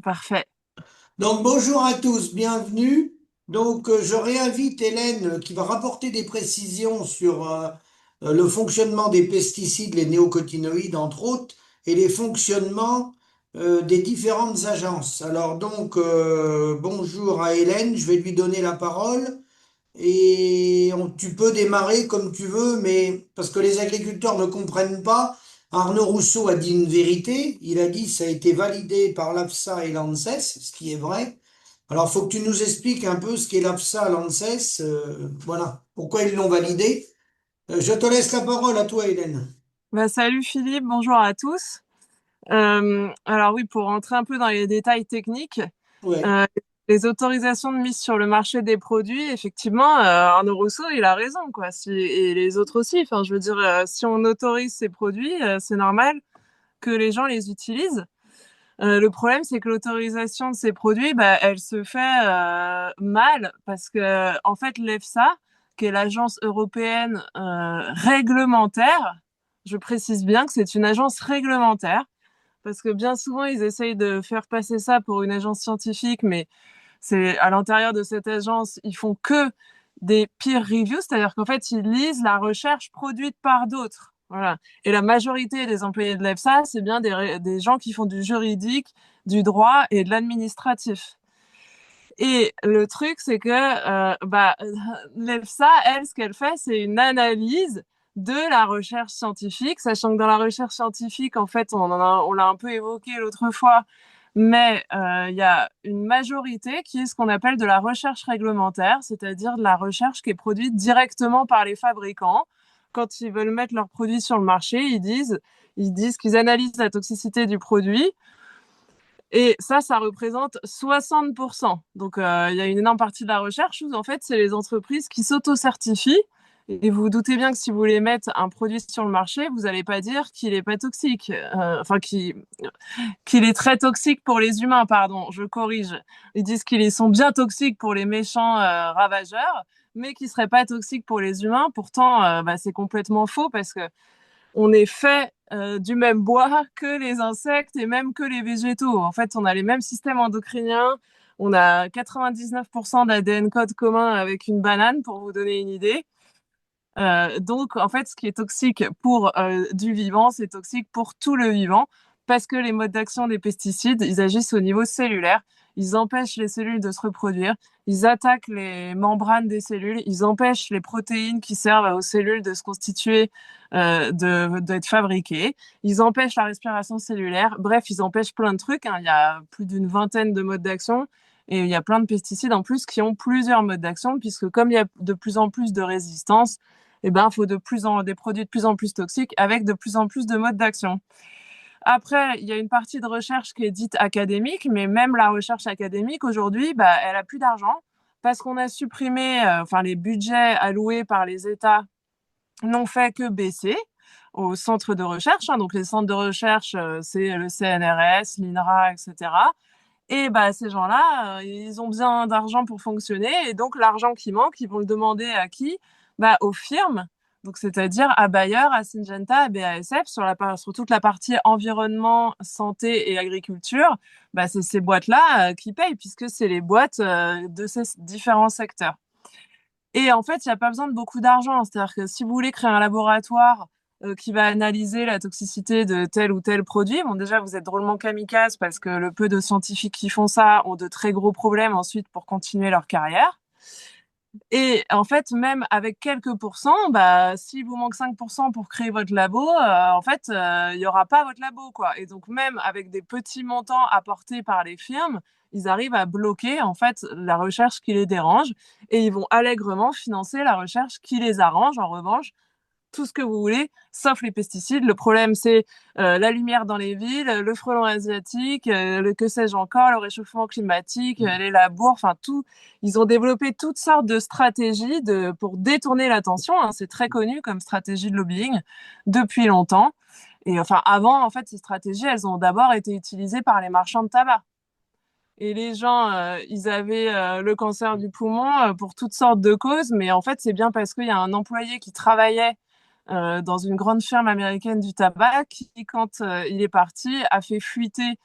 Parfait. Donc bonjour à tous, bienvenue. Je réinvite Hélène qui va rapporter des précisions sur le fonctionnement des pesticides, les néocotinoïdes entre autres, et les fonctionnements des différentes agences. Bonjour à Hélène, je vais lui donner la parole tu peux démarrer comme tu veux, mais parce que les agriculteurs ne comprennent pas, Arnaud Rousseau a dit une vérité. Il a dit que ça a été validé par l'AFSA et l'ANSES, ce qui est vrai. Alors, il faut que tu nous expliques un peu ce qu'est l'AFSA, l'ANSES, voilà, pourquoi ils l'ont validé. Je te laisse la parole à toi, Hélène. Salut Philippe, bonjour à tous. Alors oui, pour rentrer un peu dans les détails techniques, Ouais. euh, les autorisations de mise sur le marché des produits, effectivement, Arnaud Rousseau, il a raison, quoi. Et les autres aussi. Enfin, je veux dire, si on autorise ces produits, c'est normal que les gens les utilisent. Le problème, c'est que l'autorisation de ces produits, bah, elle se fait mal parce que, en fait, l'EFSA, qui est l'agence européenne réglementaire, je précise bien que c'est une agence réglementaire, parce que bien souvent, ils essayent de faire passer ça pour une agence scientifique, mais c'est à l'intérieur de cette agence, ils font que des peer reviews, c'est-à-dire qu'en fait, ils lisent la recherche produite par d'autres. Voilà. Et la majorité des employés de l'EFSA, c'est bien des gens qui font du juridique, du droit et de l'administratif. Et le truc, c'est que l'EFSA, elle, ce qu'elle fait, c'est une analyse de la recherche scientifique, sachant que dans la recherche scientifique, en fait, on l'a un peu évoqué l'autre fois, mais il y a une majorité qui est ce qu'on appelle de la recherche réglementaire, c'est-à-dire de la recherche qui est produite directement par les fabricants. Quand ils veulent mettre leurs produits sur le marché, ils disent qu'ils analysent la toxicité du produit, et ça représente 60%. Donc, il y a une énorme partie de la recherche où, en fait, c'est les entreprises qui s'auto-certifient. Et vous vous doutez bien que si vous voulez mettre un produit sur le marché, vous n'allez pas dire qu'il n'est pas toxique. Qu'il est très toxique pour les humains, pardon, je corrige. Ils disent qu'ils sont bien toxiques pour les méchants ravageurs, mais qu'ils ne seraient pas toxiques pour les humains. Pourtant, c'est complètement faux parce que on est fait du même bois que les insectes et même que les végétaux. En fait, on a les mêmes systèmes endocriniens. On a 99% d'ADN code commun avec une banane, pour vous donner une idée. Donc, en fait, ce qui est toxique pour du vivant, c'est toxique pour tout le vivant, parce que les modes d'action des pesticides, ils agissent au niveau cellulaire, ils empêchent les cellules de se reproduire, ils attaquent les membranes des cellules, ils empêchent les protéines qui servent aux cellules de se constituer, d'être fabriquées, ils empêchent la respiration cellulaire, bref, ils empêchent plein de trucs, hein. Il y a plus d'une vingtaine de modes d'action. Et il y a plein de pesticides en plus qui ont plusieurs modes d'action, puisque comme il y a de plus en plus de résistance, eh ben, il faut des produits de plus en plus toxiques avec de plus en plus de modes d'action. Après, il y a une partie de recherche qui est dite académique, mais même la recherche académique aujourd'hui, bah, elle a plus d'argent parce qu'on a supprimé, les budgets alloués par les États n'ont fait que baisser aux centres de recherche, hein. Donc les centres de recherche, c'est le CNRS, l'INRA, etc. Et bah, ces gens-là, ils ont besoin d'argent pour fonctionner. Et donc, l'argent qui manque, ils vont le demander à qui? Bah, aux firmes. Donc, c'est-à-dire à Bayer, à Syngenta, à BASF, sur toute la partie environnement, santé et agriculture. Bah, c'est ces boîtes-là qui payent, puisque c'est les boîtes de ces différents secteurs. Et en fait, il n'y a pas besoin de beaucoup d'argent. C'est-à-dire que si vous voulez créer un laboratoire qui va analyser la toxicité de tel ou tel produit, bon, déjà, vous êtes drôlement kamikaze parce que le peu de scientifiques qui font ça ont de très gros problèmes ensuite pour continuer leur carrière. Et en fait, même avec quelques pourcents, bah, s'il vous manque 5% pour créer votre labo, en fait, il y aura pas votre labo, quoi. Et donc, même avec des petits montants apportés par les firmes, ils arrivent à bloquer, en fait, la recherche qui les dérange et ils vont allègrement financer la recherche qui les arrange. En revanche, tout ce que vous voulez, sauf les pesticides. Le problème, c'est la lumière dans les villes, le frelon asiatique, le que sais-je encore, le réchauffement climatique, les labours, enfin tout. Ils ont développé toutes sortes de stratégies pour détourner l'attention, hein. C'est très connu comme stratégie de lobbying depuis longtemps. Et enfin, avant, en fait, ces stratégies, elles ont d'abord été utilisées par les marchands de tabac. Et les gens, ils avaient le cancer du poumon pour toutes sortes de causes, mais en fait, c'est bien parce qu'il y a un employé qui travaillait dans une grande firme américaine du tabac qui, quand il est parti, a fait fuiter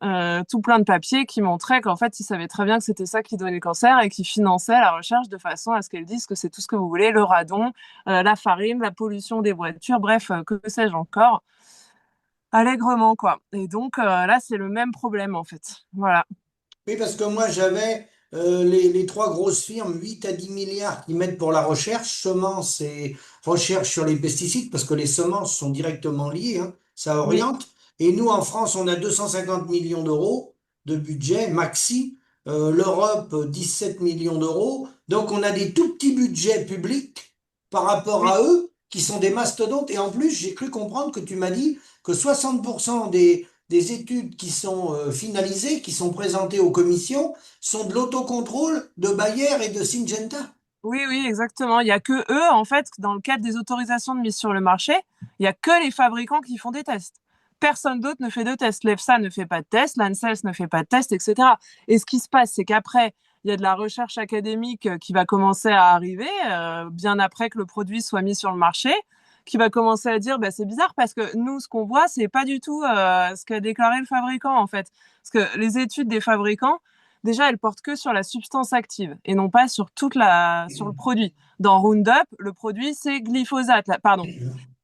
tout plein de papiers qui montraient qu'en fait, ils savaient très bien que c'était ça qui donnait le cancer et qui finançaient la recherche de façon à ce qu'elles disent que c'est tout ce que vous voulez, le radon, la farine, la pollution des voitures, bref, que sais-je encore, allègrement, quoi. Et donc, là, c'est le même problème, en fait. Voilà. Oui, parce que moi, j'avais les trois grosses firmes, 8 à 10 milliards qui mettent pour la recherche, semences et recherche sur les pesticides, parce que les semences sont directement liées, hein, ça Oui, oriente. Et nous, en France, on a 250 millions d'euros de budget maxi. L'Europe, 17 millions d'euros. Donc, on a des tout petits budgets publics par rapport oui. à eux, qui sont des mastodontes. Et en plus, j'ai cru comprendre que tu m'as dit que 60% des études qui sont finalisées, qui sont présentées aux commissions, sont de l'autocontrôle de Bayer et de Syngenta. Oui, oui, exactement. Il y a que eux, en fait, dans le cadre des autorisations de mise sur le marché, il y a que les fabricants qui font des tests. Personne d'autre ne fait de tests. L'EFSA ne fait pas de tests, l'ANSES ne fait pas de tests, etc. Et ce qui se passe, c'est qu'après, il y a de la recherche académique qui va commencer à arriver, bien après que le produit soit mis sur le marché, qui va commencer à dire, bah, c'est bizarre parce que nous, ce qu'on voit, c'est pas du tout ce qu'a déclaré le fabricant, en fait. Parce que les études des fabricants, déjà, elles portent que sur la substance active et non pas sur le produit. Dans Roundup, le produit, c'est glyphosate. Pardon,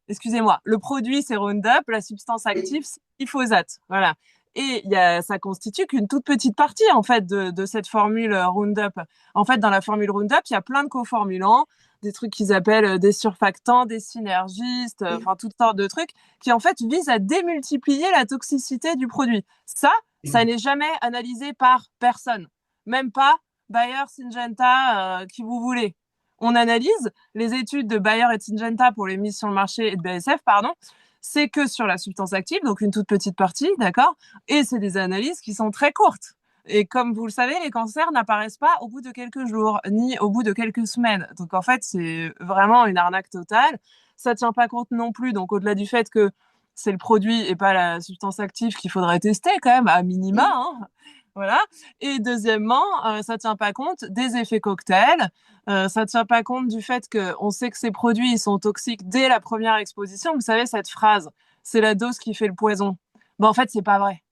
excusez-moi. Le produit, c'est Roundup. La substance Oui. active, c'est glyphosate. Voilà. Et ça constitue qu'une toute petite partie, en fait, de cette formule Roundup. En fait, dans la formule Roundup, il y a plein de coformulants, des trucs qu'ils appellent des surfactants, des synergistes, enfin, toutes sortes de trucs qui, en fait, visent à démultiplier la toxicité du produit. Ça n'est jamais analysé par personne. Même pas Bayer, Syngenta, qui vous voulez. On analyse les études de Bayer et de Syngenta pour les mises sur le marché et de BASF, pardon, c'est que sur la substance active, donc une toute petite partie, d'accord. Et c'est des analyses qui sont très courtes. Et comme vous le savez, les cancers n'apparaissent pas au bout de quelques jours, ni au bout de quelques semaines. Donc en fait, c'est vraiment une arnaque totale. Ça tient pas compte non plus, donc au-delà du fait que c'est le produit et pas la substance active qu'il faudrait tester quand même, à minima, hein. Voilà. Et deuxièmement, ça tient pas compte des effets cocktails, ça tient pas compte du fait qu'on sait que ces produits ils sont toxiques dès la première exposition. Vous savez, cette phrase, c'est la dose qui fait le poison. Ben, en fait, c'est pas vrai.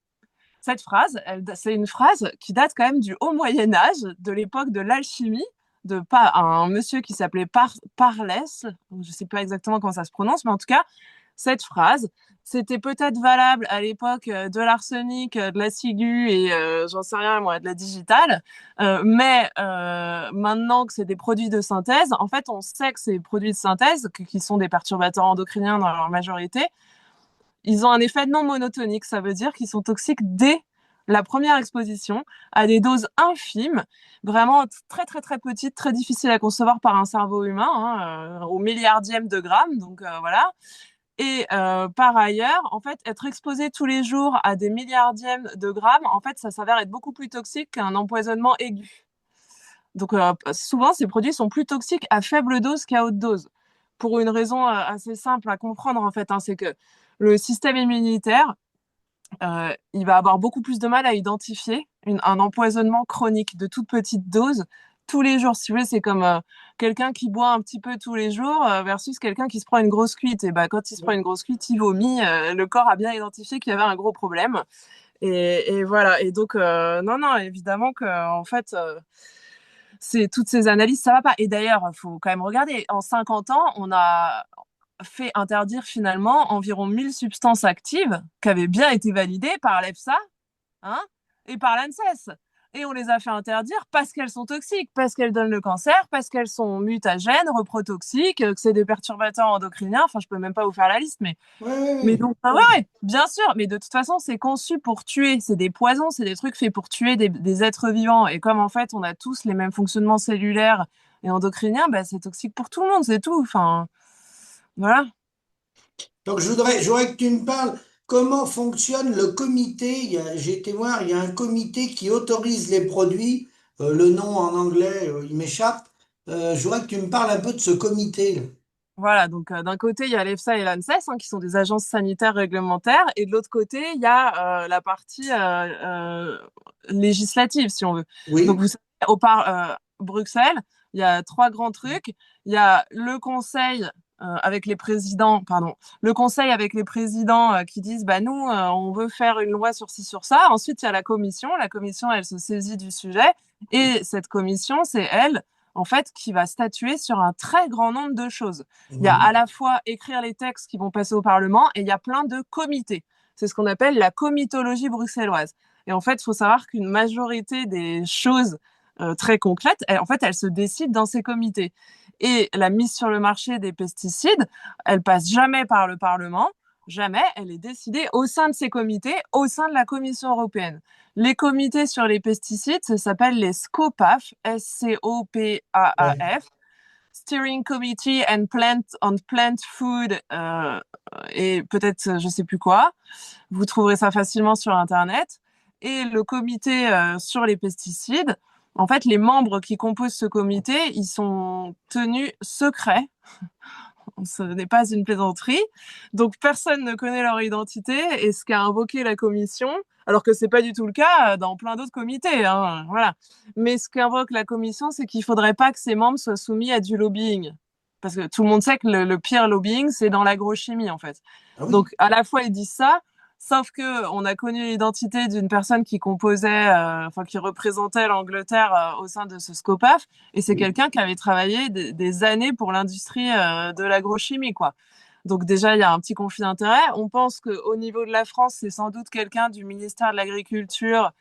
Cette phrase, c'est une phrase qui date quand même du haut Moyen Âge, de l'époque de l'alchimie, de pas un monsieur qui s'appelait Parlès, je sais pas exactement comment ça se prononce, mais en tout cas, cette phrase, c'était peut-être valable à l'époque de l'arsenic, de la ciguë et j'en sais rien moi, de la digitale, mais maintenant que c'est des produits de synthèse, en fait, on sait que ces produits de synthèse, qui sont des perturbateurs endocriniens dans leur majorité, ils ont un effet non monotonique. Ça veut dire qu'ils sont toxiques dès la première exposition à des doses infimes, vraiment très très très petites, très difficiles à concevoir par un cerveau humain, hein, au milliardième de gramme. Donc voilà. Et par ailleurs, en fait, être exposé tous les jours à des milliardièmes de grammes, en fait, ça s'avère être beaucoup plus toxique qu'un empoisonnement aigu. Donc souvent, ces produits sont plus toxiques à faible dose qu'à haute dose. Pour une raison assez simple à comprendre, en fait, hein, c'est que le système immunitaire, il va avoir beaucoup plus de mal à identifier un empoisonnement chronique de toute petite dose tous les jours. Si vous voulez, c'est comme quelqu'un qui boit un petit peu tous les jours versus quelqu'un qui se prend une grosse cuite. Et bah, quand il se prend une grosse cuite, il vomit. Le corps a bien identifié qu'il y avait un gros problème. Et voilà. Et donc, non, non, évidemment que, en fait, c'est toutes ces analyses, ça va pas. Et d'ailleurs, il faut quand même regarder. En 50 ans, on a fait interdire finalement environ 1000 substances actives qui avaient bien été validées par l'EFSA, hein, et par l'ANSES. Et on les a fait interdire parce qu'elles sont toxiques, parce qu'elles donnent le cancer, parce qu'elles sont mutagènes, reprotoxiques, que c'est des perturbateurs endocriniens. Enfin, je peux même pas vous faire la liste, Oui, oui, mais oui. donc, ah ouais, ouais, bien sûr. Mais de toute façon, c'est conçu pour tuer. C'est des poisons, c'est des trucs faits pour tuer des êtres vivants. Et comme en fait, on a tous les mêmes fonctionnements cellulaires et endocriniens, bah, c'est toxique pour tout le monde, c'est tout. Enfin, voilà. Donc, j'aurais que tu me parles comment fonctionne le comité. J'ai été voir, il y a un comité qui autorise les produits. Le nom en anglais, il m'échappe. Je voudrais que tu me parles un peu de ce comité. Voilà, donc d'un côté, il y a l'EFSA et l'ANSES, hein, qui sont des agences sanitaires réglementaires, et de l'autre côté, il y a la partie législative, si on veut. Donc, Oui, vous savez, Bruxelles, il y a trois grands trucs. Il y a le Conseil avec les présidents, pardon, le conseil avec les présidents qui disent, bah nous, on veut faire une loi sur ci, sur ça. Ensuite, il y a la commission. La commission, elle se saisit du sujet. Et cette commission, c'est elle, en fait, qui va statuer sur un très grand nombre de choses. Il y a à Mhm. la fois écrire les textes qui vont passer au Parlement et il y a plein de comités. C'est ce qu'on appelle la comitologie bruxelloise. Et en fait, il faut savoir qu'une majorité des choses très concrètes, en fait, elles se décident dans ces comités. Et la mise sur le marché des pesticides, elle passe jamais par le Parlement, jamais, elle est décidée au sein de ces comités, au sein de la Commission européenne. Les comités sur les pesticides, ça s'appelle les SCOPAF, Ouais. SCOPAAF, Steering Committee and Plant Food et peut-être je sais plus quoi. Vous trouverez ça facilement sur Internet. Et le comité sur les pesticides, en fait, les membres qui composent ce comité, ils sont tenus secrets. Ce n'est pas une plaisanterie. Donc, personne ne connaît leur identité et ce qu'a invoqué la commission, alors que c'est pas du tout le cas dans plein d'autres comités, hein, voilà. Mais ce qu'invoque la commission, c'est qu'il faudrait pas que ces membres soient soumis à du lobbying. Parce que tout le monde sait que le pire lobbying, c'est dans l'agrochimie, en fait. Ah oui. Donc, à la fois, ils disent ça, sauf que on a connu l'identité d'une personne qui composait, enfin, qui représentait l'Angleterre au sein de ce SCOPAF, et c'est Oui. quelqu'un qui avait travaillé des années pour l'industrie de l'agrochimie, quoi. Donc déjà, il y a un petit conflit d'intérêts. On pense qu'au niveau de la France, c'est sans doute quelqu'un du ministère de l'Agriculture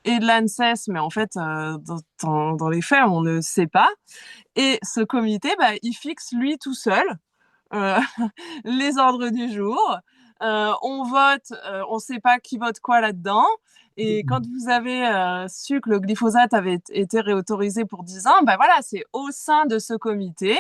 et de l'ANSES, mais en fait, dans les faits, on ne sait pas. Et ce comité, bah, il fixe lui tout seul euh, les ordres du jour. On vote, on ne sait pas qui vote quoi là-dedans. Et quand vous avez su que le glyphosate avait été réautorisé pour 10 ans, ben voilà, c'est au sein de ce comité,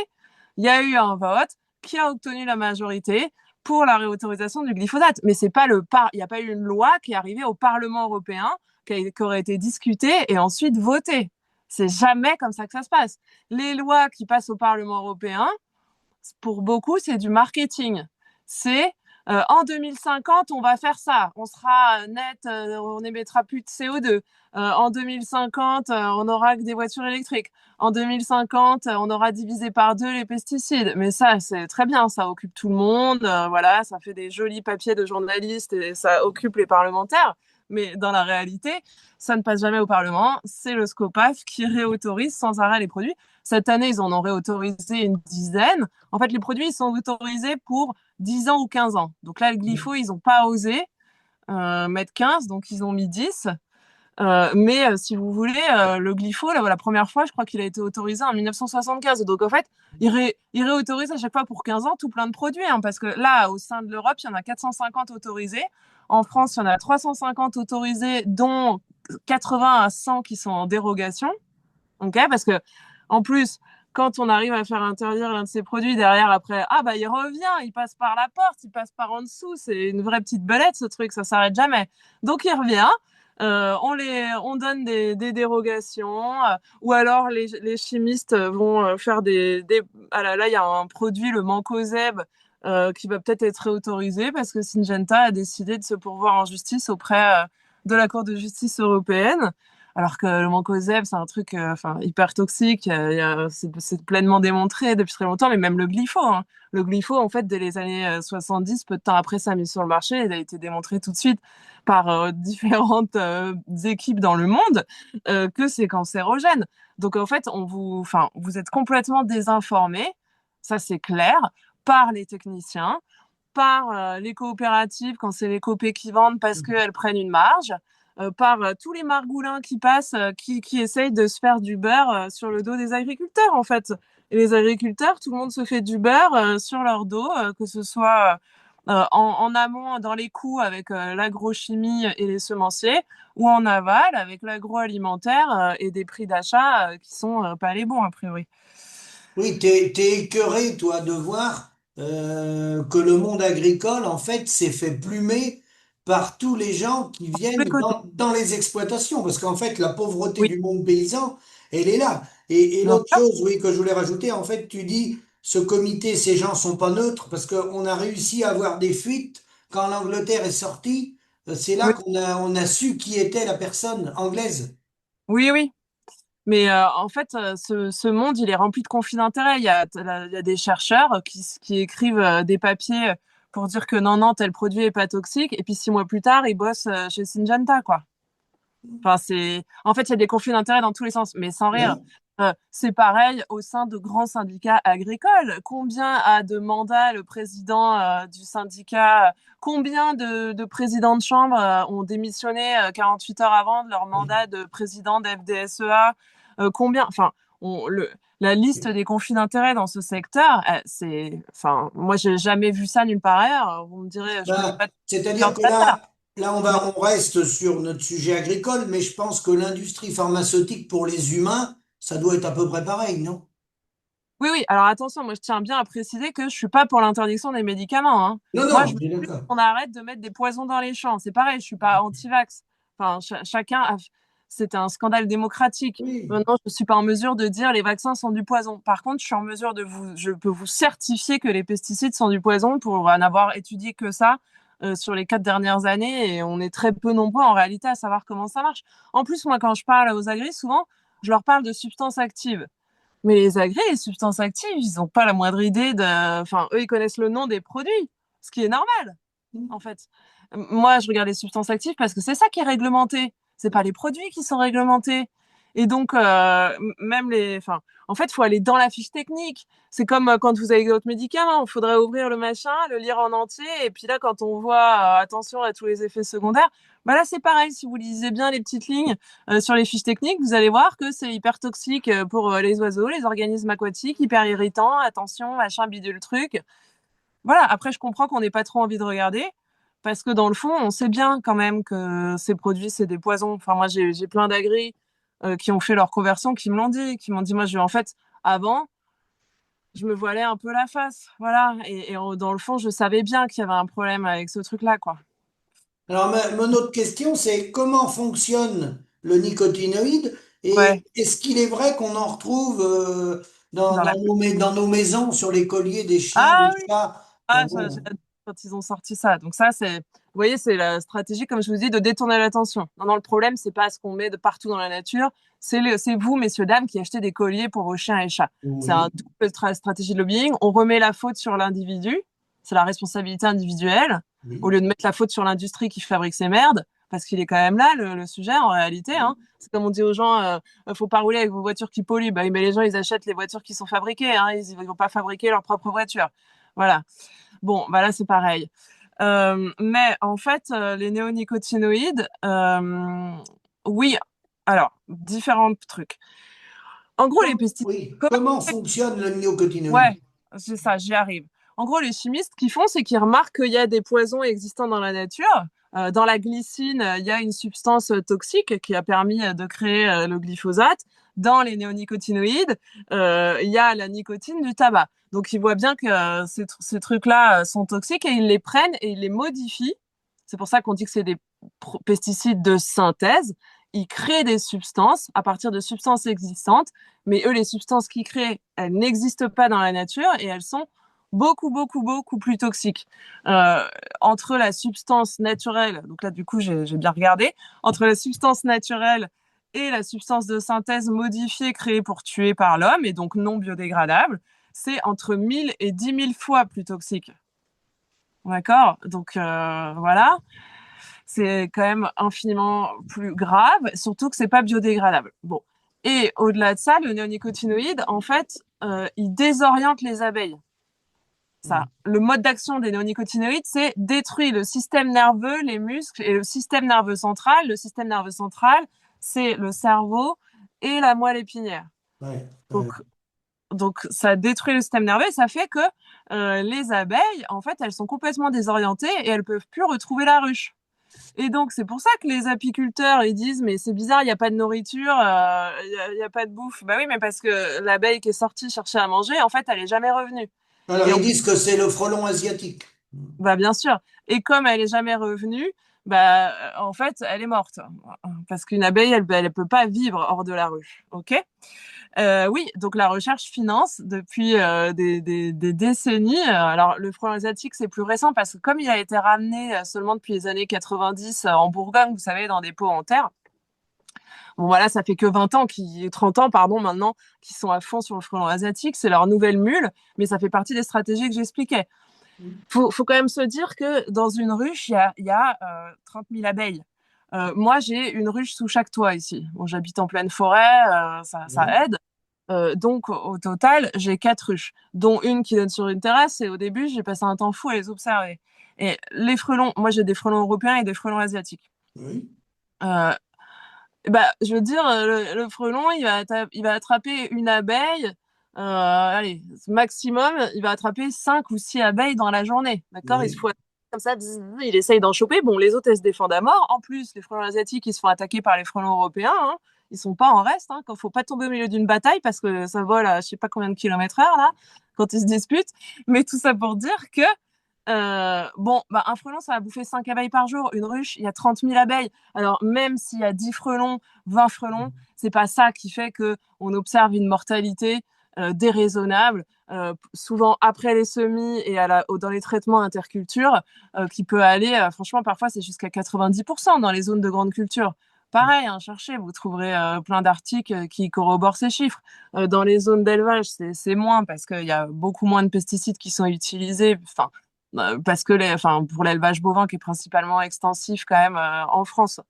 il y a eu un vote qui a obtenu la majorité pour la réautorisation du glyphosate. Mais c'est pas il n'y a pas eu une loi qui est arrivée au Parlement européen, qui aurait été discutée et ensuite votée. C'est jamais comme ça que ça se passe. Les lois qui passent au Parlement européen, pour beaucoup, c'est du marketing. C'est en 2050, on va faire ça. On sera net, on émettra plus de CO2. En 2050, on aura que des voitures électriques. En 2050, on aura divisé par deux les pesticides. Mais ça, c'est très bien. Ça occupe tout le monde. Voilà, ça fait des jolis papiers de journalistes et ça occupe les parlementaires. Mais dans la réalité, ça ne passe jamais au Parlement. C'est le SCOPAF qui réautorise sans arrêt les produits. Cette année, ils en ont réautorisé une dizaine. En fait, les produits, ils sont autorisés pour 10 ans ou 15 ans. Donc là, le glypho, ils n'ont pas osé mettre 15, donc ils ont mis 10. Mais si vous voulez, le glypho, la première fois, je crois qu'il a été autorisé en 1975. Donc en fait, il réautorise à chaque fois pour 15 ans tout plein de produits. Hein, parce que là, au sein de l'Europe, il y en a 450 autorisés. En France, il y en a 350 autorisés, dont 80 à 100 qui sont en dérogation. Okay, parce que en plus, quand on arrive à faire interdire l'un de ces produits derrière, après, ah bah il revient, il passe par la porte, il passe par en dessous, c'est une vraie petite belette ce truc, ça s'arrête jamais. Donc il revient, on donne des dérogations, ou alors les chimistes vont faire ah là il y a un produit, le mancozeb, qui va peut-être être réautorisé parce que Syngenta a décidé de se pourvoir en justice auprès de la Cour de justice européenne. Alors que le mancozeb, c'est un truc enfin, hyper toxique, c'est pleinement démontré depuis très longtemps, mais même le glypho. Hein. Le glypho, en fait, dès les années 70, peu de temps après sa mise sur le marché, il a été démontré tout de suite par différentes équipes dans le monde que c'est cancérogène. Donc en fait, enfin, vous êtes complètement désinformés, ça c'est clair, par les techniciens, par les coopératives quand c'est les copés qui vendent parce qu'elles prennent une marge, par tous les margoulins qui passent, qui essayent de se faire du beurre sur le dos des agriculteurs, en fait. Et les agriculteurs, tout le monde se fait du beurre sur leur dos, que ce soit en amont dans les coûts avec l'agrochimie et les semenciers, ou en aval avec l'agroalimentaire et des prix d'achat qui sont pas les bons, a priori. Oui, t'es écœuré, toi, de voir que le monde agricole, en fait, s'est fait plumer par tous les gens qui Les viennent côtés. dans les exploitations. Parce qu'en fait, la pauvreté Oui, du monde paysan, elle est là. Et bien l'autre sûr. chose, oui, que je voulais rajouter, en fait, tu dis, ce comité, ces gens sont pas neutres, parce qu'on a réussi à avoir des fuites. Quand l'Angleterre est sortie, c'est là Oui, on a su qui était la personne anglaise. oui, oui. Mais en fait, ce monde, il est rempli de conflits d'intérêts. Il y a des chercheurs qui écrivent des papiers pour dire que non, non, tel produit est pas toxique. Et puis 6 mois plus tard, ils bossent chez Syngenta, quoi. Enfin, en fait, il y a des conflits d'intérêts dans tous les sens, mais sans rire. Ouais. C'est pareil au sein de grands syndicats agricoles. Combien a de mandats le président du syndicat? Combien de présidents de chambre ont démissionné 48 heures avant de leur mandat de président de FDSEA? Combien? Enfin, la liste des conflits d'intérêts dans ce secteur, enfin, moi, j'ai jamais vu ça nulle part ailleurs. Vous me direz, je connais Ben, pas de c'est-à-dire que d'ordinateur, là, mais on reste sur notre sujet agricole, mais je pense que l'industrie pharmaceutique pour les humains, ça doit être à peu près pareil, non? oui, oui. Alors attention, moi je tiens bien à préciser que je suis pas pour l'interdiction des médicaments, hein. Non, Moi, je non, veux j'ai juste d'accord. qu'on arrête de mettre des poisons dans les champs. C'est pareil, je suis pas anti-vax. Enfin, chacun, c'est un scandale démocratique. Oui. Maintenant, je suis pas en mesure de dire les vaccins sont du poison. Par contre, je suis en mesure je peux vous certifier que les pesticides sont du poison pour en avoir étudié que ça sur les 4 dernières années, et on est très peu nombreux en réalité à savoir comment ça marche. En plus, moi, quand je parle aux agris, souvent, je leur parle de substances actives. Mais les agrès, les substances actives, ils n'ont pas la moindre idée de. Enfin, eux, ils connaissent le nom des produits, ce qui est normal, en fait. Moi, je regarde les substances actives parce que c'est ça qui est réglementé. C'est pas les produits qui sont réglementés. Et donc, même les. Enfin, en fait, il faut aller dans la fiche technique. C'est comme quand vous avez votre médicament. Il faudrait ouvrir le machin, le lire en entier. Et puis là, quand on voit attention à tous les effets secondaires, bah là, c'est pareil. Si vous lisez bien les petites lignes sur les fiches techniques, vous allez voir que c'est hyper toxique pour les oiseaux, les organismes aquatiques, hyper irritant. Attention, machin, bidule, truc. Voilà, après, je comprends qu'on n'ait pas trop envie de regarder, parce que dans le fond, on sait bien quand même que ces produits, c'est des poisons. Enfin, moi, j'ai plein d'agris qui ont fait leur conversion, qui m'ont dit, moi, en fait, avant, je me voilais un peu la face. Voilà, dans le fond, je savais bien qu'il y avait un problème avec ce truc-là, quoi. Alors, mon autre question, c'est comment fonctionne le nicotinoïde et Ouais, est-ce qu'il est vrai qu'on en retrouve dans la... dans nos maisons, sur les colliers des chiens, des Ah oui. chats? Ah, j'ai Bon. adoré quand ils ont sorti ça. Donc ça, vous voyez, c'est la stratégie, comme je vous dis, de détourner l'attention. Non, non, le problème, c'est pas ce qu'on met de partout dans la nature. C'est vous, messieurs, dames, qui achetez des colliers pour vos chiens et chats. C'est un Oui, double stratégie de lobbying. On remet la faute sur l'individu. C'est la responsabilité individuelle. Au oui, lieu de mettre la faute sur l'industrie qui fabrique ces merdes. Parce qu'il est quand même là, le sujet, en réalité, hein. C'est comme on dit aux gens, faut pas rouler avec vos voitures qui polluent. Bah, mais les gens, ils achètent les voitures qui sont fabriquées, hein. Ils vont pas fabriquer leur propre voiture. Voilà. Bon, bah là, c'est pareil. Mais en fait, les néonicotinoïdes, oui, alors, différents trucs. En gros, les pesticides, oui. comment- Comment fonctionne le nicotinoïde? ouais, c'est ça, j'y arrive. En gros, les chimistes, ce qu'ils font, c'est qu'ils remarquent qu'il y a des poisons existants dans la nature. Dans la glycine, il y a une substance toxique qui a permis de créer le glyphosate. Dans les néonicotinoïdes, il y a la nicotine du tabac. Donc, ils voient bien que ces trucs-là sont toxiques et ils les prennent et ils les modifient. C'est pour ça qu'on dit que c'est des pesticides de synthèse. Ils créent des substances à partir de substances existantes, mais eux, les substances qu'ils créent, elles n'existent pas dans la nature et elles sont beaucoup, beaucoup, beaucoup plus toxiques. Euh, Entre la substance naturelle, donc là, du coup, j'ai bien regardé, entre la substance naturelle et la substance de synthèse modifiée créée pour tuer par l'homme et donc non biodégradable, c'est entre 1000 et 10 000 fois plus toxique. D'accord. Donc voilà, c'est quand même infiniment plus grave, surtout que c'est pas biodégradable. Bon. Et au-delà de ça, le néonicotinoïde, en fait, il désoriente les abeilles. Ça. Le mode d'action des néonicotinoïdes, c'est détruire le système nerveux, les muscles et le système nerveux central. Le système nerveux central, c'est le cerveau et la moelle épinière. Ouais, Donc, ouais. donc ça détruit le système nerveux et ça fait que les abeilles, en fait, elles sont complètement désorientées et elles peuvent plus retrouver la ruche. Et donc, c'est pour ça que les apiculteurs, ils disent, mais c'est bizarre, il n'y a pas de nourriture, il y a pas de bouffe. Bah oui, mais parce que l'abeille qui est sortie chercher à manger, en fait, elle est jamais revenue. Alors, Et ils on, disent que c'est le frelon asiatique. bah bien sûr. Et comme elle est jamais revenue, bah en fait, elle est morte. Parce qu'une abeille, elle peut pas vivre hors de la ruche. Ok? Oui, donc la recherche finance depuis des décennies. Alors le frelon asiatique, c'est plus récent parce que comme il a été ramené seulement depuis les années 90 en Bourgogne, vous savez, dans des pots en terre, Bon, voilà, ça fait que 20 ans, 30 ans, pardon, maintenant, qui sont à fond sur le frelon asiatique. C'est leur nouvelle mule, mais ça fait partie des stratégies que j'expliquais. Faut quand même se dire que dans une ruche, il y a 30 000 abeilles. Moi, j'ai une ruche sous chaque toit ici. Bon, j'habite en pleine forêt, Oui, ça aide. Donc, au total, j'ai 4 ruches, dont une qui donne sur une terrasse. Et au début, j'ai passé un temps fou à les observer. Et les frelons, moi, j'ai des frelons européens et des frelons asiatiques. oui, Euh, Bah, je veux dire, le frelon, il va attraper une abeille. Allez, maximum, il va attraper 5 ou 6 abeilles dans la journée. D'accord? Il se oui. fout comme ça, il essaye d'en choper. Bon, les autres, elles se défendent à mort. En plus, les frelons asiatiques, ils se font attaquer par les frelons européens, hein. Ils sont pas en reste, hein. Quand faut pas tomber au milieu d'une bataille parce que ça vole à je sais pas combien de kilomètres heure, là, quand ils se disputent. Mais tout ça pour dire que bon, bah, un frelon, ça va bouffer 5 abeilles par jour. Une ruche, il y a 30 000 abeilles. Alors, même s'il y a 10 frelons, 20 frelons, c'est pas ça qui fait que on observe une mortalité déraisonnable, souvent après les semis et dans les traitements interculture, qui peut aller, franchement, parfois, c'est jusqu'à 90% dans les zones de grande culture. Pareil, hein, cherchez, vous trouverez plein d'articles qui corroborent ces chiffres. Dans les zones d'élevage, c'est moins parce qu'il y a beaucoup moins de pesticides qui sont utilisés. Enfin, parce que enfin, pour l'élevage bovin qui est principalement extensif quand même en France.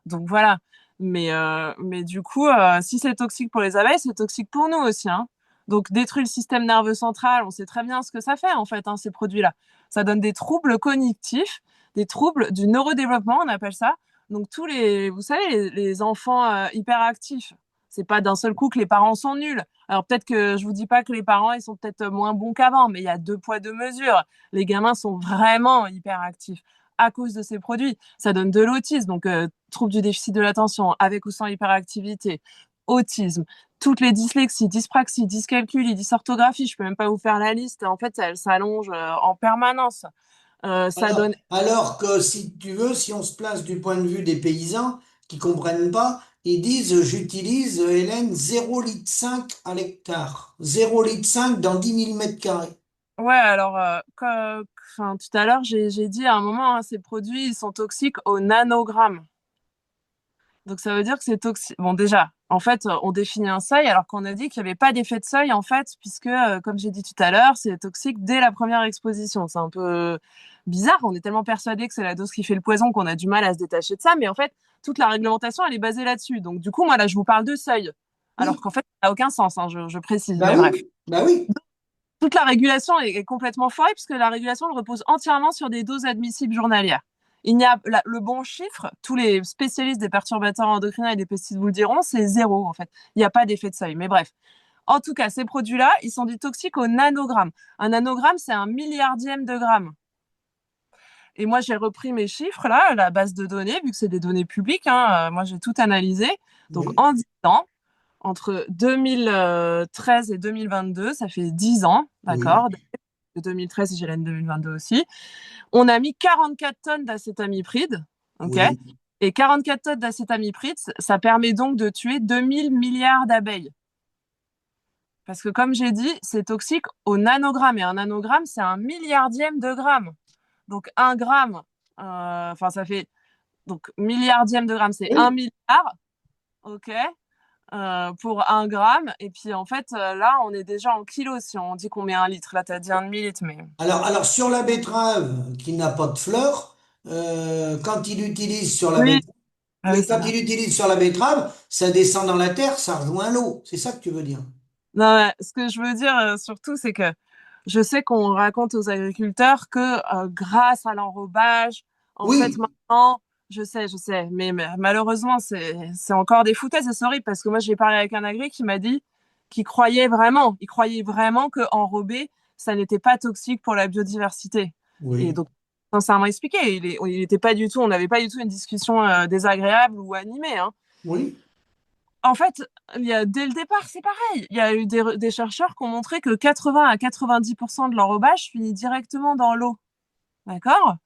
Donc voilà. Mais du coup, si c'est toxique pour les abeilles, c'est toxique pour nous aussi, hein. Donc détruit le système nerveux central, on sait très bien ce que ça fait en fait, hein, ces produits-là. Ça donne des troubles cognitifs, des troubles du neurodéveloppement, on appelle ça. Donc vous savez, les enfants hyperactifs, c'est pas d'un seul coup que les parents sont nuls. Alors peut-être que je vous dis pas que les parents ils sont peut-être moins bons qu'avant, mais il y a deux poids deux mesures. Les gamins sont vraiment hyperactifs à cause de ces produits. Ça donne de l'autisme, donc trouble du déficit de l'attention, avec ou sans hyperactivité, autisme, toutes les dyslexies, dyspraxie, dyscalculie, dysorthographie, je peux même pas vous faire la liste. En fait, elle s'allonge en permanence. Ça donne. Alors que si tu veux, si on se place du point de vue des paysans qui comprennent pas, ils disent j'utilise, Hélène, 0,5 litre à l'hectare. 0,5 litre dans 10 000 mètres carrés. Ouais, alors, enfin, tout à l'heure, j'ai dit à un moment, hein, ces produits, ils sont toxiques au nanogramme. Donc ça veut dire que c'est toxique. Bon, déjà, en fait, on définit un seuil alors qu'on a dit qu'il n'y avait pas d'effet de seuil, en fait, puisque, comme j'ai dit tout à l'heure, c'est toxique dès la première exposition. C'est un peu bizarre. On est tellement persuadé que c'est la dose qui fait le poison qu'on a du mal à se détacher de ça. Mais en fait, toute la réglementation, elle est basée là-dessus. Donc, du coup, moi, là, je vous parle de seuil. Alors Oui, qu'en fait, ça n'a aucun sens, hein, je précise. bah Mais bref. oui, bah oui. Toute la régulation est complètement foirée puisque la régulation elle repose entièrement sur des doses admissibles journalières. Il y a le bon chiffre, tous les spécialistes des perturbateurs endocriniens et des pesticides vous le diront, c'est zéro en fait. Il n'y a pas d'effet de seuil. Mais bref. En tout cas, ces produits-là, ils sont dits toxiques au nanogramme. Un nanogramme, c'est un milliardième de gramme. Et moi, j'ai repris mes chiffres là, la base de données, vu que c'est des données publiques, hein, moi, j'ai tout analysé. Donc, Oui, en 10 ans, entre 2013 et 2022, ça fait 10 ans, oui, d'accord, de 2013 j'ai l'année 2022 aussi. On a mis 44 tonnes d'acétamipride, ok. oui. Et 44 tonnes d'acétamipride, ça permet donc de tuer 2000 milliards d'abeilles. Parce que comme j'ai dit, c'est toxique au nanogramme. Et un nanogramme, c'est un milliardième de gramme. Donc un gramme, enfin ça fait donc milliardième de gramme, c'est un Oui. milliard, ok, pour un gramme. Et puis en fait, là, on est déjà en kilos si on dit qu'on met un litre. Là, tu as dit un demi-litre, mais. Alors sur la betterave qui n'a pas de fleurs, quand il utilise sur la Oui, betterave, ah oui, oui, c'est quand vrai. il utilise sur la betterave, ça descend dans la terre, ça rejoint l'eau. C'est ça que tu veux dire? Non, ouais, ce que je veux dire surtout, c'est que je sais qu'on raconte aux agriculteurs que grâce à l'enrobage, en fait, Oui, maintenant, je sais, mais malheureusement, c'est encore des foutaises et c'est horrible parce que moi, j'ai parlé avec un agri qui m'a dit il croyait vraiment que enrober, ça n'était pas toxique pour la biodiversité. Et oui, donc, sincèrement expliqué, il était pas du tout, on n'avait pas du tout une discussion désagréable ou animée, hein. oui. En fait, dès le départ, c'est pareil. Il y a eu des chercheurs qui ont montré que 80 à 90% de l'enrobage finit directement dans l'eau. D'accord?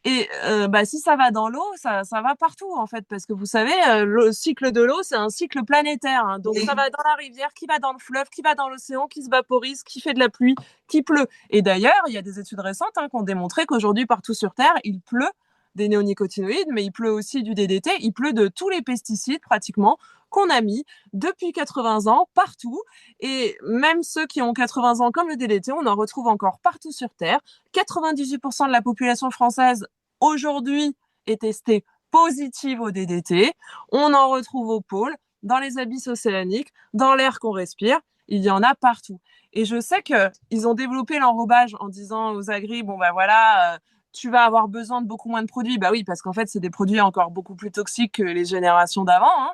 Et bah, si ça va dans l'eau, ça va partout, en fait, parce que vous savez, le cycle de l'eau, c'est un cycle planétaire, hein. Donc ça Oui. va dans la rivière, qui va dans le fleuve, qui va dans l'océan, qui se vaporise, qui fait de la pluie, qui pleut. Et d'ailleurs, il y a des études récentes qui ont démontré qu'aujourd'hui, partout sur Terre, il pleut des néonicotinoïdes, mais il pleut aussi du DDT, il pleut de tous les pesticides pratiquement qu'on a mis depuis 80 ans partout. Et même ceux qui ont 80 ans comme le DDT, on en retrouve encore partout sur Terre. 98% de la population française aujourd'hui est testée positive au DDT. On en retrouve au pôle, dans les abysses océaniques, dans l'air qu'on respire. Il y en a partout. Et je sais qu'ils ont développé l'enrobage en disant aux agris, bon ben voilà, tu vas avoir besoin de beaucoup moins de produits. Bah oui, parce qu'en fait, c'est des produits encore beaucoup plus toxiques que les générations d'avant. Hein.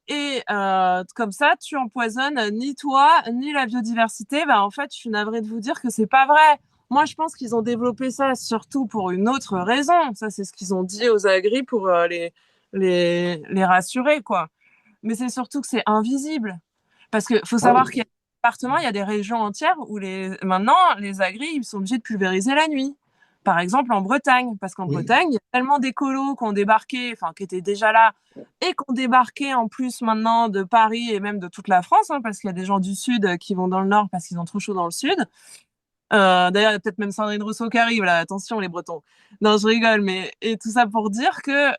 Et comme ça, tu empoisonnes ni toi, ni la biodiversité. Bah en fait, je suis navrée de vous dire que c'est pas vrai. Moi, je pense qu'ils ont développé ça surtout pour une autre raison. Ça, c'est ce qu'ils ont dit aux agris pour les rassurer, quoi. Mais c'est surtout que c'est invisible. Parce qu'il faut Ah savoir oui. qu'il y a des départements, il y a des régions entières où maintenant, les agris, ils sont obligés de pulvériser la nuit. Par exemple, en Bretagne. Parce qu'en Oui. Bretagne, il y a tellement d'écolos qui ont débarqué, enfin, qui étaient déjà là, et qui ont débarqué en plus maintenant de Paris et même de toute la France, hein, parce qu'il y a des gens du Sud qui vont dans le Nord parce qu'ils ont trop chaud dans le Sud. D'ailleurs, il y a peut-être même Sandrine Rousseau qui arrive, là. Attention, les Bretons. Non, je rigole, mais et tout ça pour dire que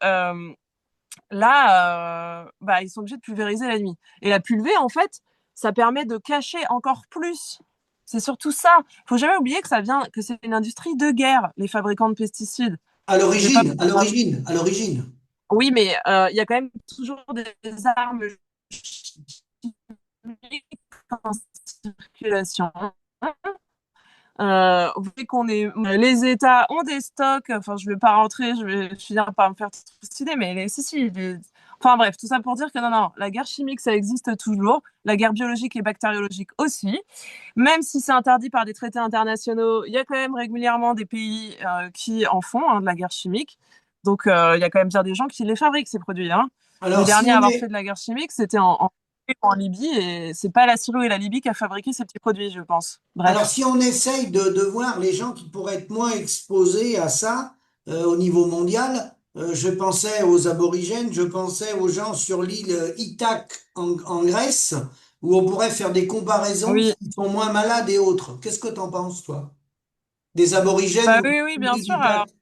là, bah, ils sont obligés de pulvériser la nuit. Et la pulvée, en fait, ça permet de cacher encore plus. C'est surtout ça. Faut jamais oublier que que c'est une industrie de guerre, les fabricants de pesticides. À Les l'origine, à fabricants... l'origine, à l'origine. Oui, mais il y a quand même toujours des armes chimiques en circulation. Vu qu'on est, les États ont des stocks, enfin, je vais pas rentrer, je vais finir par me faire trucider, mais si, enfin, bref, tout ça pour dire que non, la guerre chimique, ça existe toujours, la guerre biologique et bactériologique aussi, même si c'est interdit par des traités internationaux, il y a quand même régulièrement des pays qui en font, hein, de la guerre chimique, donc il y a quand même bien des gens qui les fabriquent, ces produits, hein. Les Alors, si derniers à on avoir fait est, de la guerre chimique, c'était en Libye, et c'est pas la Syrie et la Libye qui a fabriqué ces petits produits, je pense. alors, Bref. si on essaye de voir les gens qui pourraient être moins exposés à ça au niveau mondial, je pensais aux aborigènes, je pensais aux gens sur l'île Ithaque en Grèce, où on pourrait faire des comparaisons Oui, qui sont moins malades et autres. Qu'est-ce que tu en penses, toi? Des aborigènes bah ou oui, de bien l'île sûr. Alors, d'Ithaque?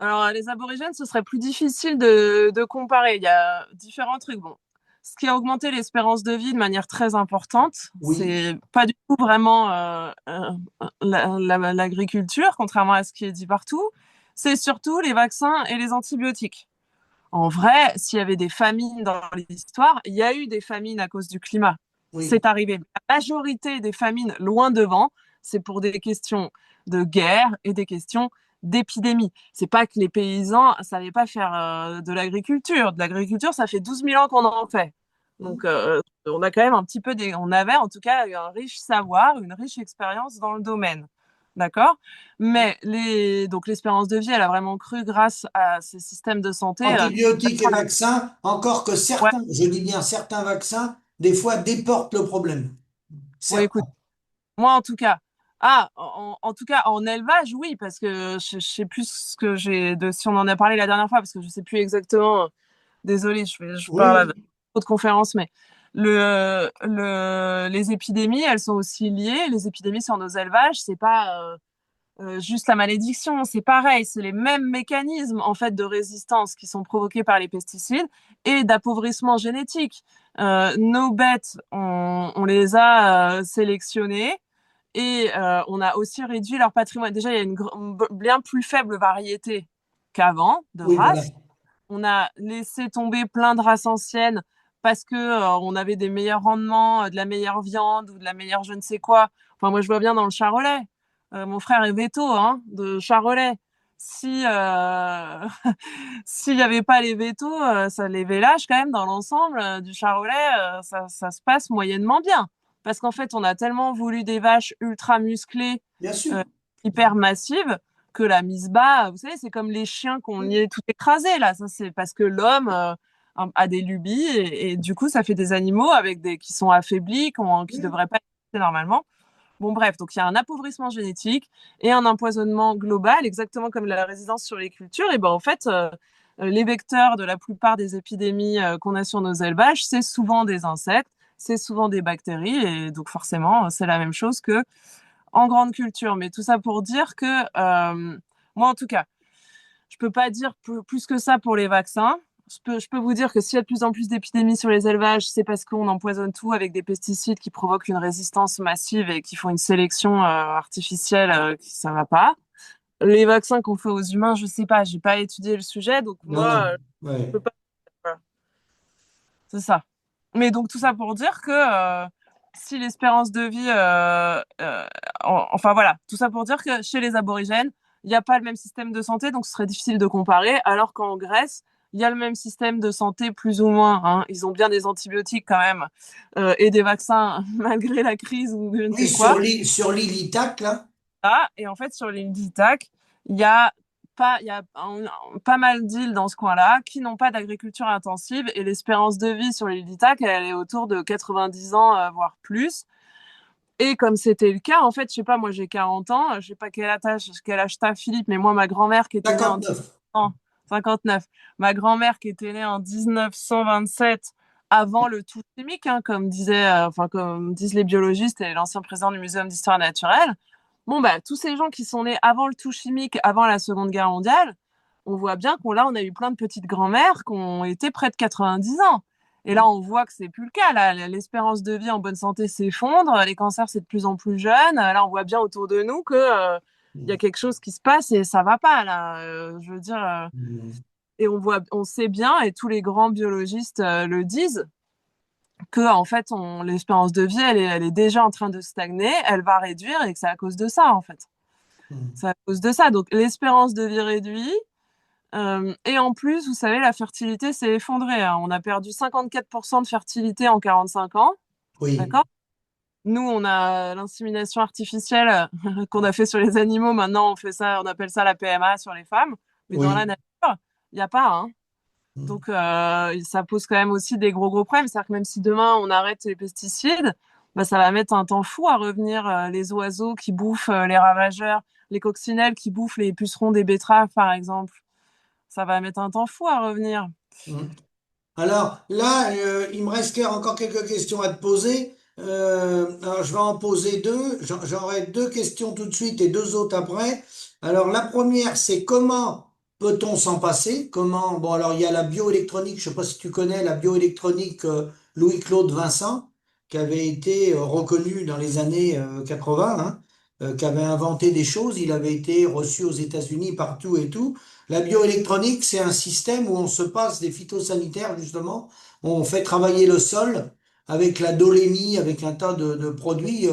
alors, les aborigènes, ce serait plus difficile de comparer. Il y a différents trucs. Bon, ce qui a augmenté l'espérance de vie de manière très importante, Oui, c'est pas du tout vraiment l'agriculture, contrairement à ce qui est dit partout. C'est surtout les vaccins et les antibiotiques. En vrai, s'il y avait des famines dans l'histoire, il y a eu des famines à cause du climat. oui, C'est arrivé. La majorité des famines, loin devant, c'est pour des questions de guerre et des questions d'épidémie. C'est pas que les paysans ne savaient pas faire de l'agriculture. De l'agriculture, ça fait 12 000 ans qu'on en fait. Donc, on a quand même un petit peu on avait en tout cas un riche savoir, une riche expérience dans le domaine. D'accord? Mais donc l'espérance de vie, elle a vraiment cru grâce à ces systèmes de santé. antibiotiques et vaccins, encore que Ouais, certains, je dis bien certains vaccins, des fois déportent le problème. bon, écoute, Certains. moi en tout cas, en tout cas en élevage, oui, parce que je sais plus ce que si on en a parlé la dernière fois, parce que je sais plus exactement. Désolée, je Oui, parle à oui, trop de conférences, mais les épidémies, elles sont aussi liées. Les épidémies sur nos élevages, c'est pas juste la malédiction, c'est pareil, c'est les mêmes mécanismes en fait de résistance qui sont provoqués par les pesticides et d'appauvrissement génétique. Nos bêtes, on les a sélectionnées et on a aussi réduit leur patrimoine. Déjà, il y a une bien plus faible variété qu'avant de oui, voilà. races. On a laissé tomber plein de races anciennes parce que on avait des meilleurs rendements, de la meilleure viande ou de la meilleure je ne sais quoi. Enfin, moi, je vois bien dans le Charolais. Mon frère est véto, hein, de Charolais. Si s'il n'y avait pas les vétos, les vélages quand même dans l'ensemble du Charolais, ça se passe moyennement bien. Parce qu'en fait, on a tellement voulu des vaches ultra musclées, Bien sûr. euh, hyper massives, que la mise bas, vous savez, c'est comme les chiens qu'on y est tout écrasé là. Ça, c'est parce que l'homme a des lubies et du coup, ça fait des animaux avec qui sont affaiblis, qui Oui. devraient pas exister normalement. Bon, bref, donc il y a un appauvrissement génétique et un empoisonnement global, exactement comme la résidence sur les cultures. Et ben en fait, les vecteurs de la plupart des épidémies qu'on a sur nos élevages, c'est souvent des insectes, c'est souvent des bactéries, et donc forcément, c'est la même chose que en grande culture. Mais tout ça pour dire que moi, en tout cas, je peux pas dire plus que ça pour les vaccins. je peux vous dire que s'il y a de plus en plus d'épidémies sur les élevages, c'est parce qu'on empoisonne tout avec des pesticides qui provoquent une résistance massive et qui font une sélection artificielle ça va pas. Les vaccins qu'on fait aux humains, je sais pas, j'ai pas étudié le sujet, donc Non, moi, non. je peux Ouais. pas. Voilà, c'est ça. Mais donc tout ça pour dire que si l'espérance de vie, enfin voilà, tout ça pour dire que chez les aborigènes, il n'y a pas le même système de santé, donc ce serait difficile de comparer, alors qu'en Grèce, il y a le même système de santé plus ou moins, hein. Ils ont bien des antibiotiques quand même et des vaccins malgré la crise ou je ne Oui, sais quoi. sur l'île Ithaque, là. Ah, et en fait, sur l'île d'Ithaque, il y a il y a pas mal d'îles dans ce coin-là qui n'ont pas d'agriculture intensive et l'espérance de vie sur l'île d'Ithaque, elle est autour de 90 ans, voire plus. Et comme c'était le cas, en fait, je sais pas, moi j'ai 40 ans, je sais pas quel âge t'as Philippe, mais moi ma grand-mère qui était née en 59. 59, ma grand-mère qui était née en 1927, avant le tout chimique, hein, comme disait, enfin comme disent les biologistes et l'ancien président du Muséum d'histoire naturelle. Bon bah tous ces gens qui sont nés avant le tout chimique, avant la Seconde Guerre mondiale, on voit bien qu'on là on a eu plein de petites grand-mères qui ont été près de 90 ans. Et là, on voit que c'est plus le cas. Là, l'espérance de vie en bonne santé s'effondre. Les cancers, c'est de plus en plus jeune. Là, on voit bien autour de nous que il y a quelque chose qui se passe et ça va pas là. Je veux dire, et on sait bien, et tous les grands biologistes le disent, que en fait, l'espérance de vie, elle est déjà en train de stagner. Elle va réduire et que c'est à cause de ça en fait. C'est à cause de ça. Donc, l'espérance de vie réduit. Et en plus, vous savez, la fertilité s'est effondrée, hein. On a perdu 54% de fertilité en 45 ans. Oui, D'accord? Nous, on a l'insémination artificielle qu'on a fait sur les animaux. Maintenant, on fait ça, on appelle ça la PMA sur les femmes. Mais dans la oui. nature, il n'y a pas, hein. Donc, ça pose quand même aussi des gros, gros problèmes. C'est-à-dire que même si demain, on arrête les pesticides, bah, ça va mettre un temps fou à revenir. Les oiseaux qui bouffent les ravageurs, les coccinelles qui bouffent les pucerons des betteraves, par exemple. Ça va mettre un temps fou à revenir. Alors là, il me reste encore quelques questions à te poser. Alors je vais en poser deux. J'aurai deux questions tout de suite et deux autres après. Alors la première, c'est comment peut-on s'en passer? Comment? Bon, alors il y a la bioélectronique. Je sais pas si tu connais la bioélectronique Louis-Claude Vincent, qui avait été reconnu dans les années 80, hein, qui avait inventé des choses. Il avait été reçu aux États-Unis partout et tout. La bioélectronique, c'est un système où on se passe des phytosanitaires, justement. On fait travailler le sol avec la dolémie, avec un tas de produits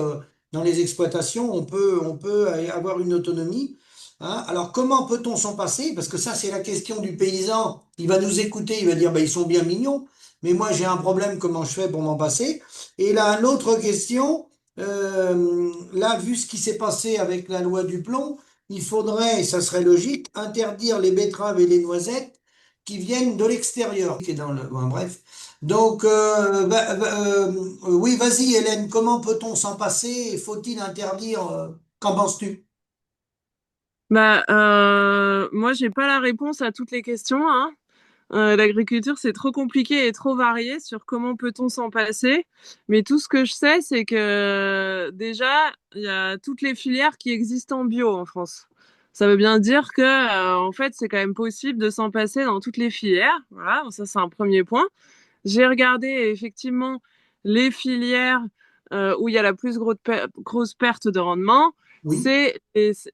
dans les exploitations. On peut avoir une autonomie. Hein. Alors, comment peut-on s'en passer? Parce que ça, c'est la question du paysan. Il va nous écouter, il va dire, bah, ils sont bien mignons, mais moi, j'ai un problème, comment je fais pour m'en passer? Et là, une autre question. Là, vu ce qui s'est passé avec la loi du plomb, il faudrait, et ça serait logique, interdire les betteraves et les noisettes qui viennent de l'extérieur, qui est dans le, bon, bref. Donc, oui, vas-y, Hélène, comment peut-on s'en passer? Faut-il interdire? Qu'en penses-tu? Bah, moi, j'ai pas la réponse à toutes les questions, hein. L'agriculture, c'est trop compliqué et trop varié sur comment peut-on s'en passer. Mais tout ce que je sais, c'est que déjà, il y a toutes les filières qui existent en bio en France. Ça veut bien dire que, en fait, c'est quand même possible de s'en passer dans toutes les filières. Voilà, bon, ça c'est un premier point. J'ai regardé effectivement les filières où il y a la plus grosse perte de rendement. Oui, C'est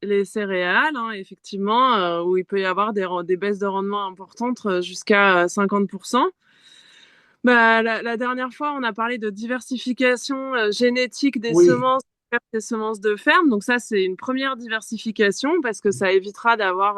les céréales, hein, effectivement, où il peut y avoir des baisses de rendement importantes jusqu'à 50%. Bah, la dernière fois, on a parlé de diversification génétique oui, des semences de ferme. Donc ça, c'est une première diversification parce que ça évitera d'avoir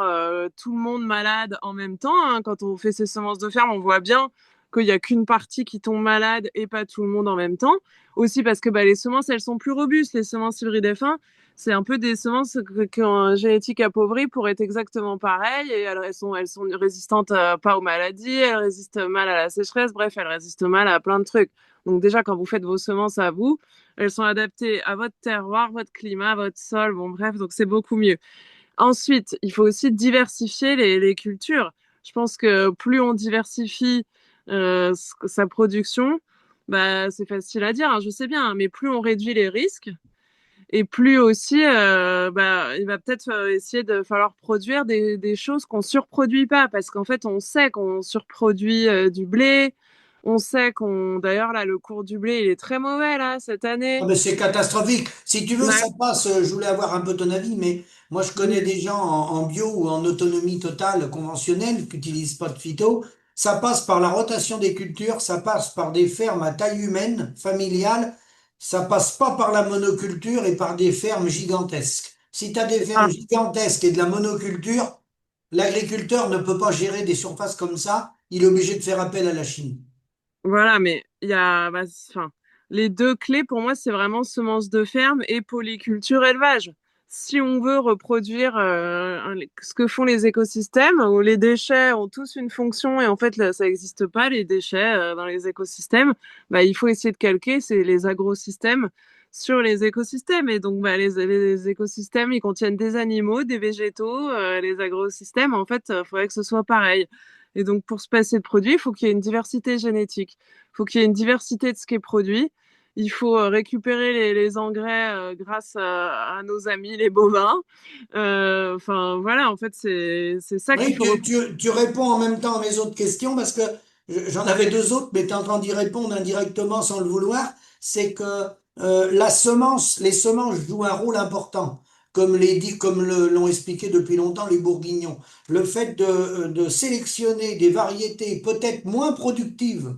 tout le monde malade en même temps, hein. Quand on fait ces semences de ferme, on voit bien qu'il n'y a qu'une partie qui tombe malade et pas tout le monde en même temps. Aussi parce que bah, les semences, elles sont plus robustes. Les semences hybrides F1, c'est un peu des semences qui ont une génétique appauvrie pour être exactement pareilles. Et elles sont résistantes pas aux maladies, elles résistent mal à la sécheresse. Bref, elles résistent mal à plein de trucs. Donc déjà, quand vous faites vos semences à vous, elles sont adaptées à votre terroir, votre climat, votre sol. Bon, bref, donc c'est beaucoup mieux. Ensuite, il faut aussi diversifier les cultures. Je pense que plus on diversifie sa production, bah, c'est facile à dire, hein, je sais bien, hein, mais plus on réduit les risques. Et plus aussi, il va peut-être essayer de falloir produire des choses qu'on surproduit pas, parce qu'en fait, on sait qu'on surproduit du blé, on sait qu'on, d'ailleurs là, le cours du blé, il est très mauvais là cette Ah année. ben, c'est catastrophique. Si tu veux, Ouais. ça passe. Je voulais avoir un peu ton avis, mais moi, je connais des gens en bio ou en autonomie totale conventionnelle qui n'utilisent pas de phyto. Ça passe par la rotation des cultures, ça passe par des fermes à taille humaine, familiale. Ça passe pas par la monoculture et par des fermes gigantesques. Si tu as des fermes Ah, gigantesques et de la monoculture, l'agriculteur ne peut pas gérer des surfaces comme ça. Il est obligé de faire appel à la Chine. voilà, mais il y a, enfin, les deux clés pour moi, c'est vraiment semences de ferme et polyculture élevage. Si on veut reproduire ce que font les écosystèmes, où les déchets ont tous une fonction et en fait là, ça n'existe pas les déchets dans les écosystèmes, bah, il faut essayer de calquer c'est les agrosystèmes sur les écosystèmes. Et donc les écosystèmes, ils contiennent des animaux, des végétaux, les agrosystèmes, en fait, il faudrait que ce soit pareil. Et donc, pour se passer de produits, il faut qu'il y ait une diversité génétique. Il faut qu'il y ait une diversité de ce qui est produit. Il faut récupérer les engrais grâce à nos amis les bovins. Enfin, voilà, en fait, c'est ça qu'il Oui, faut reprendre. tu réponds en même temps à mes autres questions parce que j'en avais deux autres, mais tu es en train d'y répondre indirectement sans le vouloir. C'est que la semence, les semences jouent un rôle important, comme l'ont expliqué depuis longtemps les Bourguignons. Le fait de sélectionner des variétés peut-être moins productives,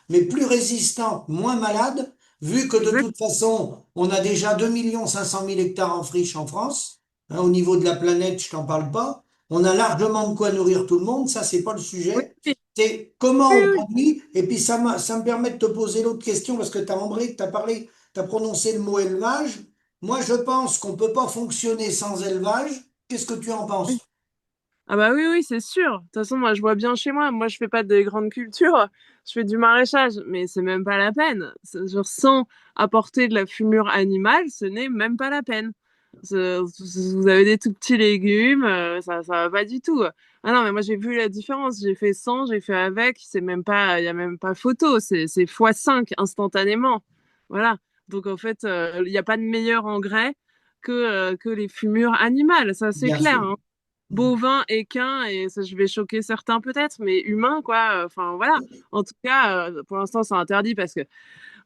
mais plus résistantes, moins malades, vu que de Exact. toute façon, on a déjà 2 500 000 hectares en friche en France. Hein, au niveau de la planète, je t'en parle pas. On a largement de quoi nourrir tout le monde, ça, c'est pas le Oui, sujet. oui, C'est comment oui, on oui. produit. Et puis, ça me permet de te poser l'autre question parce que tu as embrayé, tu as parlé, tu as prononcé le mot élevage. Moi, je pense qu'on peut pas fonctionner sans élevage. Qu'est-ce que tu en Oui. penses? Ah bah oui, oui, c'est sûr. De toute façon, moi, je vois bien chez moi. Moi, je fais pas des grandes cultures. Je fais du maraîchage, mais c'est même pas la peine. Genre, sans apporter de la fumure animale, ce n'est même pas la peine. Vous avez des tout petits légumes, ça va pas du tout. Ah non, mais moi, j'ai vu la différence. J'ai fait sans, j'ai fait avec. C'est même pas, il y a même pas photo. C'est x5 instantanément. Voilà. Donc, en fait, il n'y a pas de meilleur engrais que les fumures animales. Ça, c'est Bien clair, sûr. hein. Bovin, équin, et ça, je vais choquer certains peut-être, mais humain, quoi. Enfin, voilà. En tout cas, pour l'instant, c'est interdit parce que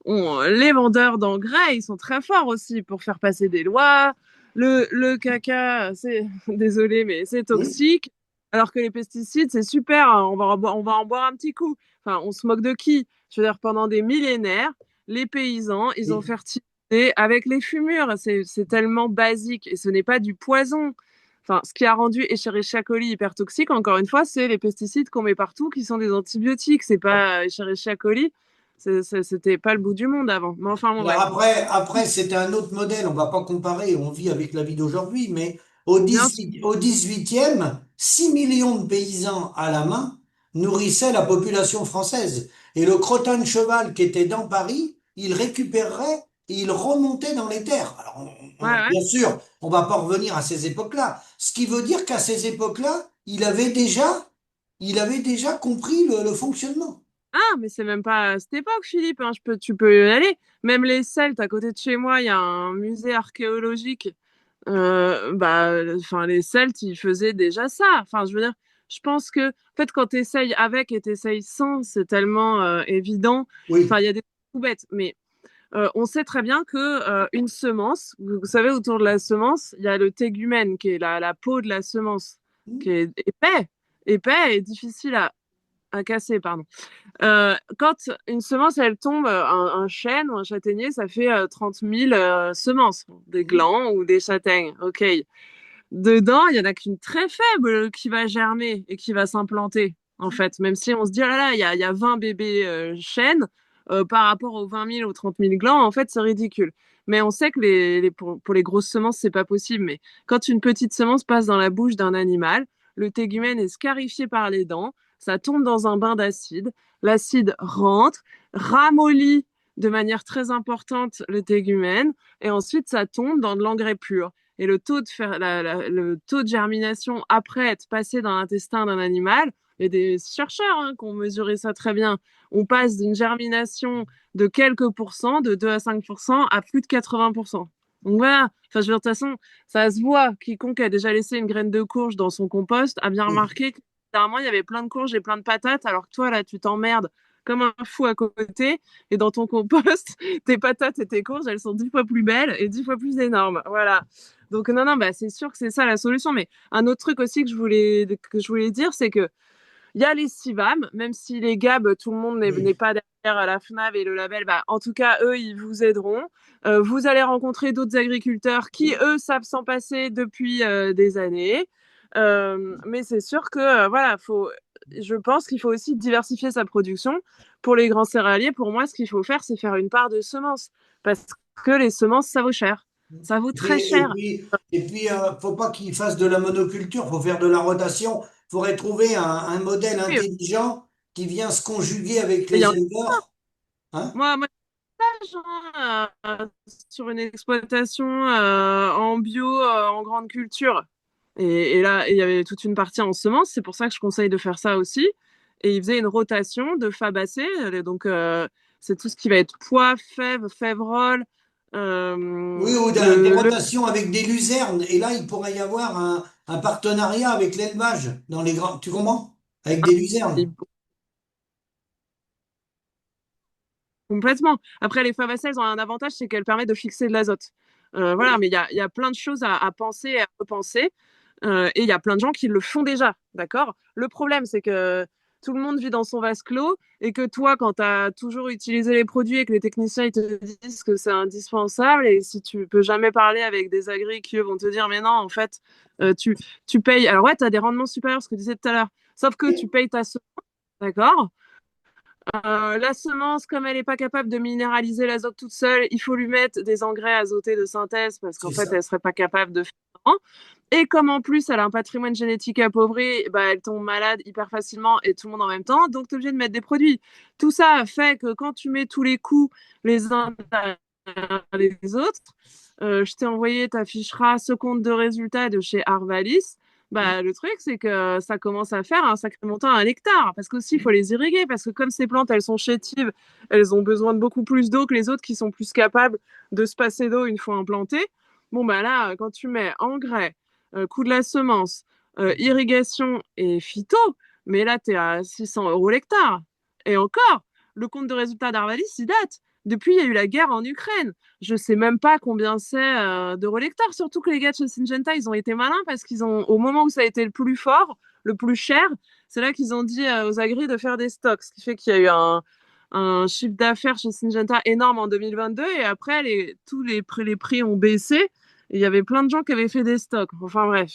les vendeurs d'engrais, ils sont très forts aussi pour faire passer des lois. Le caca, c'est, désolé, mais c'est Oui, toxique. Alors que les pesticides, c'est super, hein, on va en boire un petit coup. Enfin, on se moque de qui? Je veux dire, pendant des millénaires, les paysans, ils ont oui. fertilisé avec les fumures. C'est tellement basique et ce n'est pas du poison. Enfin, ce qui a rendu Escherichia coli hyper toxique, encore une fois, c'est les pesticides qu'on met partout qui sont des antibiotiques. C'est pas Escherichia coli, c'était pas le bout du monde avant. Mais enfin, bon, Alors bref. après, c'était un autre modèle. On va pas comparer. On vit avec la vie d'aujourd'hui, mais Bien sûr. au 18e, 6 millions de paysans à la main nourrissaient la population française. Et le crottin de cheval qui était dans Paris, il récupérerait et il remontait dans les terres. Alors, Ouais, ouais. bien sûr, on va pas revenir à ces époques-là. Ce qui veut dire qu'à ces époques-là, il avait déjà compris le fonctionnement. Ah, mais c'est même pas à cette époque, Philippe, hein. Tu peux y aller. Même les Celtes, à côté de chez moi, il y a un musée archéologique. Enfin, les Celtes, ils faisaient déjà ça. Enfin, je veux dire, je pense que, en fait, quand t'essayes avec et t'essayes sans, c'est tellement évident. Enfin, Oui. il y a des trucs tout bêtes, mais on sait très bien que une semence, vous savez, autour de la semence, il y a le tégumen, qui est la peau de la semence, qui est épais et difficile à casser, pardon. Quand une semence, elle tombe, un chêne ou un châtaignier, ça fait 30 000 semences, des glands ou des châtaignes. OK. Dedans, il y en a qu'une très faible qui va germer et qui va s'implanter, en fait. Même si on se dit, oh là là, il y a 20 bébés chênes par rapport aux 20 000 ou 30 000 glands, en fait, c'est ridicule. Mais on sait que pour les grosses semences, c'est pas possible. Mais quand une petite semence passe dans la bouche d'un animal, le tégumen est scarifié par les dents, ça tombe dans un bain d'acide, l'acide rentre, ramollit de manière très importante le tégumen, et ensuite ça tombe dans de l'engrais pur. Et le taux de germination après être passé dans l'intestin d'un animal, Il y a des chercheurs qui ont mesuré ça très bien. On passe d'une germination de quelques pourcents, de 2 à 5%, à plus de 80%. Donc voilà, enfin, je veux dire, de toute façon, ça se voit. Quiconque a déjà laissé une graine de courge dans son compost a bien Oui. remarqué que dernièrement, il y avait plein de courges et plein de patates, alors que toi, là, tu t'emmerdes comme un fou à côté. Et dans ton compost, tes patates et tes courges, elles sont 10 fois plus belles et 10 fois plus énormes. Voilà. Donc non, non, bah, c'est sûr que c'est ça la solution. Mais un autre truc aussi que je voulais dire, c'est que il y a les CIVAM, même si les GAB, tout le monde n'est Oui. pas derrière la FNAV et le label, bah, en tout cas, eux, ils vous aideront. Vous allez rencontrer d'autres agriculteurs qui, eux, savent s'en passer depuis des années. Mais c'est sûr que, voilà, je pense qu'il faut aussi diversifier sa production. Pour les grands céréaliers, pour moi, ce qu'il faut faire, c'est faire une part de semences. Parce que les semences, ça vaut cher. Ça vaut très Et cher. puis, faut pas qu'ils fassent de la monoculture, faut faire de la rotation. Il faudrait trouver un modèle Oui, intelligent qui vient se conjuguer avec il y les en a. éleveurs. Hein? Moi, sur une exploitation en bio, en grande culture. Et là, il y avait toute une partie en semences. C'est pour ça que je conseille de faire ça aussi. Et ils faisaient une rotation de fabacées. Donc, c'est tout ce qui va être pois, fèves, févrole. Oui, ou des Le rotations avec des luzernes. Et là, il pourrait y avoir un partenariat avec l'élevage dans les grands. Tu comprends? Avec des luzernes. Complètement. Après, les fabacées, elles ont un avantage, c'est qu'elles permettent de fixer de l'azote. Voilà, Oui. mais il y a plein de choses à penser et à repenser. Et il y a plein de gens qui le font déjà, d'accord? Le problème, c'est que tout le monde vit dans son vase clos et que toi, quand tu as toujours utilisé les produits et que les techniciens ils te disent que c'est indispensable, et si tu peux jamais parler avec des agris qui eux, vont te dire, mais non, en fait, tu payes. Alors ouais, tu as des rendements supérieurs, ce que tu disais tout à l'heure, sauf que tu payes ta semence, d'accord? La semence, comme elle n'est pas capable de minéraliser l'azote toute seule, il faut lui mettre des engrais azotés de synthèse parce qu'en C'est fait, elle ça. ne serait pas capable de faire ça. Et comme en plus, elle a un patrimoine génétique appauvri, bah, elle tombe malade hyper facilement et tout le monde en même temps. Donc, tu es obligé de mettre des produits. Tout ça fait que quand tu mets tous les coûts les uns derrière les autres, je t'ai envoyé, t'afficheras ce compte de résultats de chez Arvalis. Bah, le truc, c'est que ça commence à faire un sacré montant à un hectare. Parce qu'aussi, il faut les irriguer. Parce que comme ces plantes, elles sont chétives, elles ont besoin de beaucoup plus d'eau que les autres qui sont plus capables de se passer d'eau une fois implantées. Bon, bah là, quand tu mets engrais, coût de la semence, irrigation et phyto, mais là, tu es à 600 € l'hectare. Et encore, le compte de résultat d'Arvalis, il date. Depuis, il y a eu la guerre en Ukraine. Je sais même pas combien c'est d'euros l'hectare. Surtout que les gars de chez Syngenta, ils ont été malins parce qu'ils ont, au moment où ça a été le plus fort, le plus cher, c'est là qu'ils ont dit aux agris de faire des stocks. Ce qui fait qu'il y a eu un chiffre d'affaires chez Syngenta énorme en 2022. Et après, tous les prix ont baissé. Et il y avait plein de gens qui avaient fait des stocks. Enfin bref.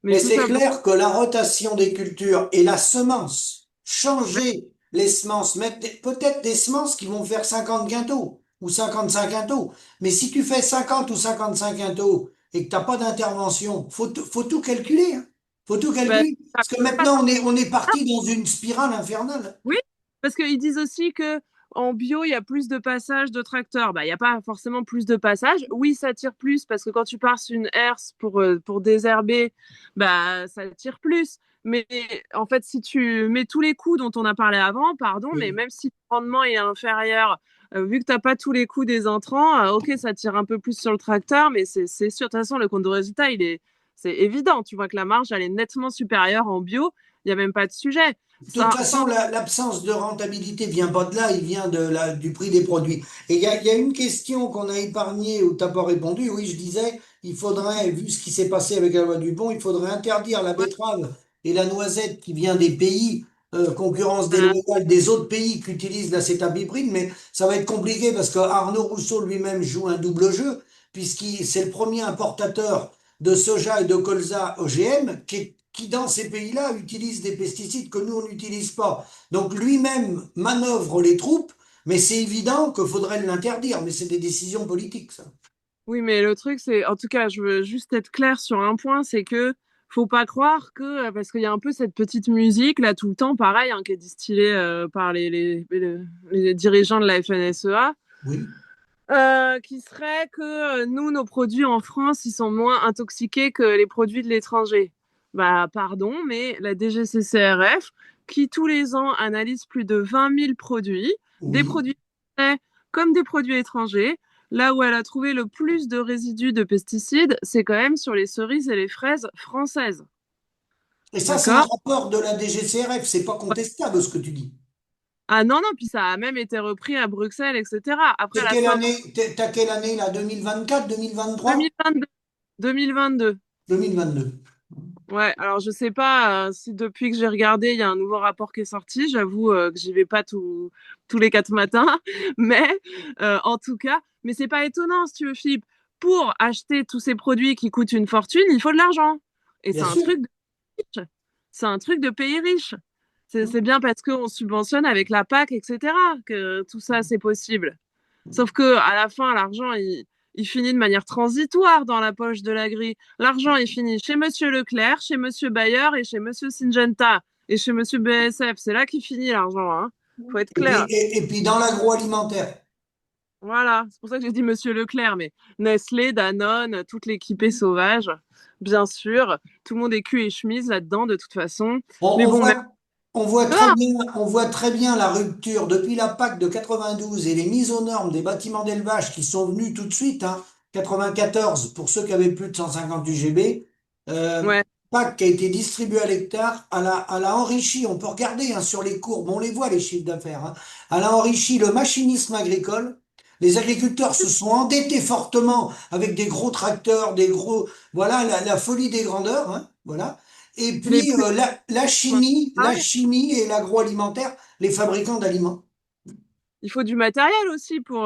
Mais Mais tout c'est ça pour. clair que la rotation des cultures et la semence, changer les semences, mettre peut-être des semences qui vont faire 50 quintaux ou 55 quintaux. Mais si tu fais 50 ou 55 quintaux et que tu n'as pas d'intervention, faut tout calculer, hein. Faut tout Ben, calculer. Parce que maintenant, on est parti dans une spirale infernale. oui, parce qu'ils disent aussi que en bio, il y a plus de passages de tracteurs. Bah, il n'y a pas forcément plus de passages. Oui, ça tire plus parce que quand tu passes une herse pour désherber, bah, ça tire plus. Mais en fait, si tu mets tous les coûts dont on a parlé avant, pardon, mais Oui. même si le rendement est inférieur, vu que tu n'as pas tous les coûts des intrants, ok, ça tire un peu plus sur le tracteur, mais c'est sûr. De toute façon, le compte de résultat, c'est évident. Tu vois que la marge, elle est nettement supérieure en bio. Il n'y a même pas de sujet. De toute Ça façon, l'absence de rentabilité vient pas de là, il vient du prix des produits. Et il y a une question qu'on a épargnée ou t'as pas répondu. Oui, je disais, il faudrait, vu ce qui s'est passé avec la loi Dupont, il faudrait interdire la ouais, betterave et la noisette qui vient des pays, concurrence voilà. déloyale des autres pays qui utilisent l'acétamiprid, mais ça va être compliqué parce que Arnaud Rousseau lui-même joue un double jeu, c'est le premier importateur de soja et de colza OGM qui dans ces pays-là utilisent des pesticides que nous, on n'utilise pas. Donc lui-même manœuvre les troupes, mais c'est évident qu'il faudrait l'interdire, mais c'est des décisions politiques, ça. Oui, mais le truc, c'est, en tout cas, je veux juste être clair sur un point, c'est que faut pas croire que, parce qu'il y a un peu cette petite musique, là, tout le temps, pareil, qui est distillée par les dirigeants de la FNSEA, Oui. qui serait que nous, nos produits en France, ils sont moins intoxiqués que les produits de l'étranger. Bah, pardon, mais la DGCCRF, qui tous les ans analyse plus de 20 000 produits, des Oui. produits français comme des produits étrangers. Là où elle a trouvé le plus de résidus de pesticides, c'est quand même sur les cerises et les fraises françaises. Et ça, c'est un D'accord? rapport de la DGCRF, c'est pas contestable ce que tu dis. Ah non, non, puis ça a même été repris à Bruxelles, etc. Après T'es la quelle COP année, t'as quelle année là? 2024, 2023? 2022. 2022. 2022. Ouais, alors je sais pas si depuis que j'ai regardé, il y a un nouveau rapport qui est sorti. J'avoue que j'y vais pas tous les 4 matins, mais en tout cas, mais c'est pas étonnant si tu veux, Philippe. Pour acheter tous ces produits qui coûtent une fortune, il faut de l'argent. Et Bien c'est un sûr. truc de riche. C'est un truc de pays riche. C'est bien parce qu'on subventionne avec la PAC, etc., que tout ça c'est possible. Sauf que à la fin, l'argent, il finit de manière transitoire dans la poche de l'agri. L'argent, il finit chez Monsieur Leclerc, chez Monsieur Bayer et chez Monsieur Syngenta et chez Monsieur BSF. C'est là qu'il finit l'argent, hein. Faut être Et puis, clair. et puis dans l'agroalimentaire. Voilà, c'est pour ça que j'ai dit Monsieur Leclerc, mais Nestlé, Danone, toute l'équipée sauvage, bien sûr. Tout le monde est cul et chemise là-dedans, de toute façon. On, Mais on bon, même voit, on voit très là, bien, on voit très bien la rupture depuis la PAC de 92 et les mises aux normes des bâtiments d'élevage qui sont venus tout de suite, hein, 94 pour ceux qui avaient plus de 158 GB. ouais, PAC qui a été distribué à l'hectare, elle a enrichi, on peut regarder hein, sur les courbes, on les voit les chiffres d'affaires, hein. Elle a enrichi le machinisme agricole. Les agriculteurs se sont endettés fortement avec des gros tracteurs, des gros, voilà la folie des grandeurs, hein, voilà. Et les puis plus. la chimie et l'agroalimentaire, les fabricants d'aliments. Il faut du matériel aussi pour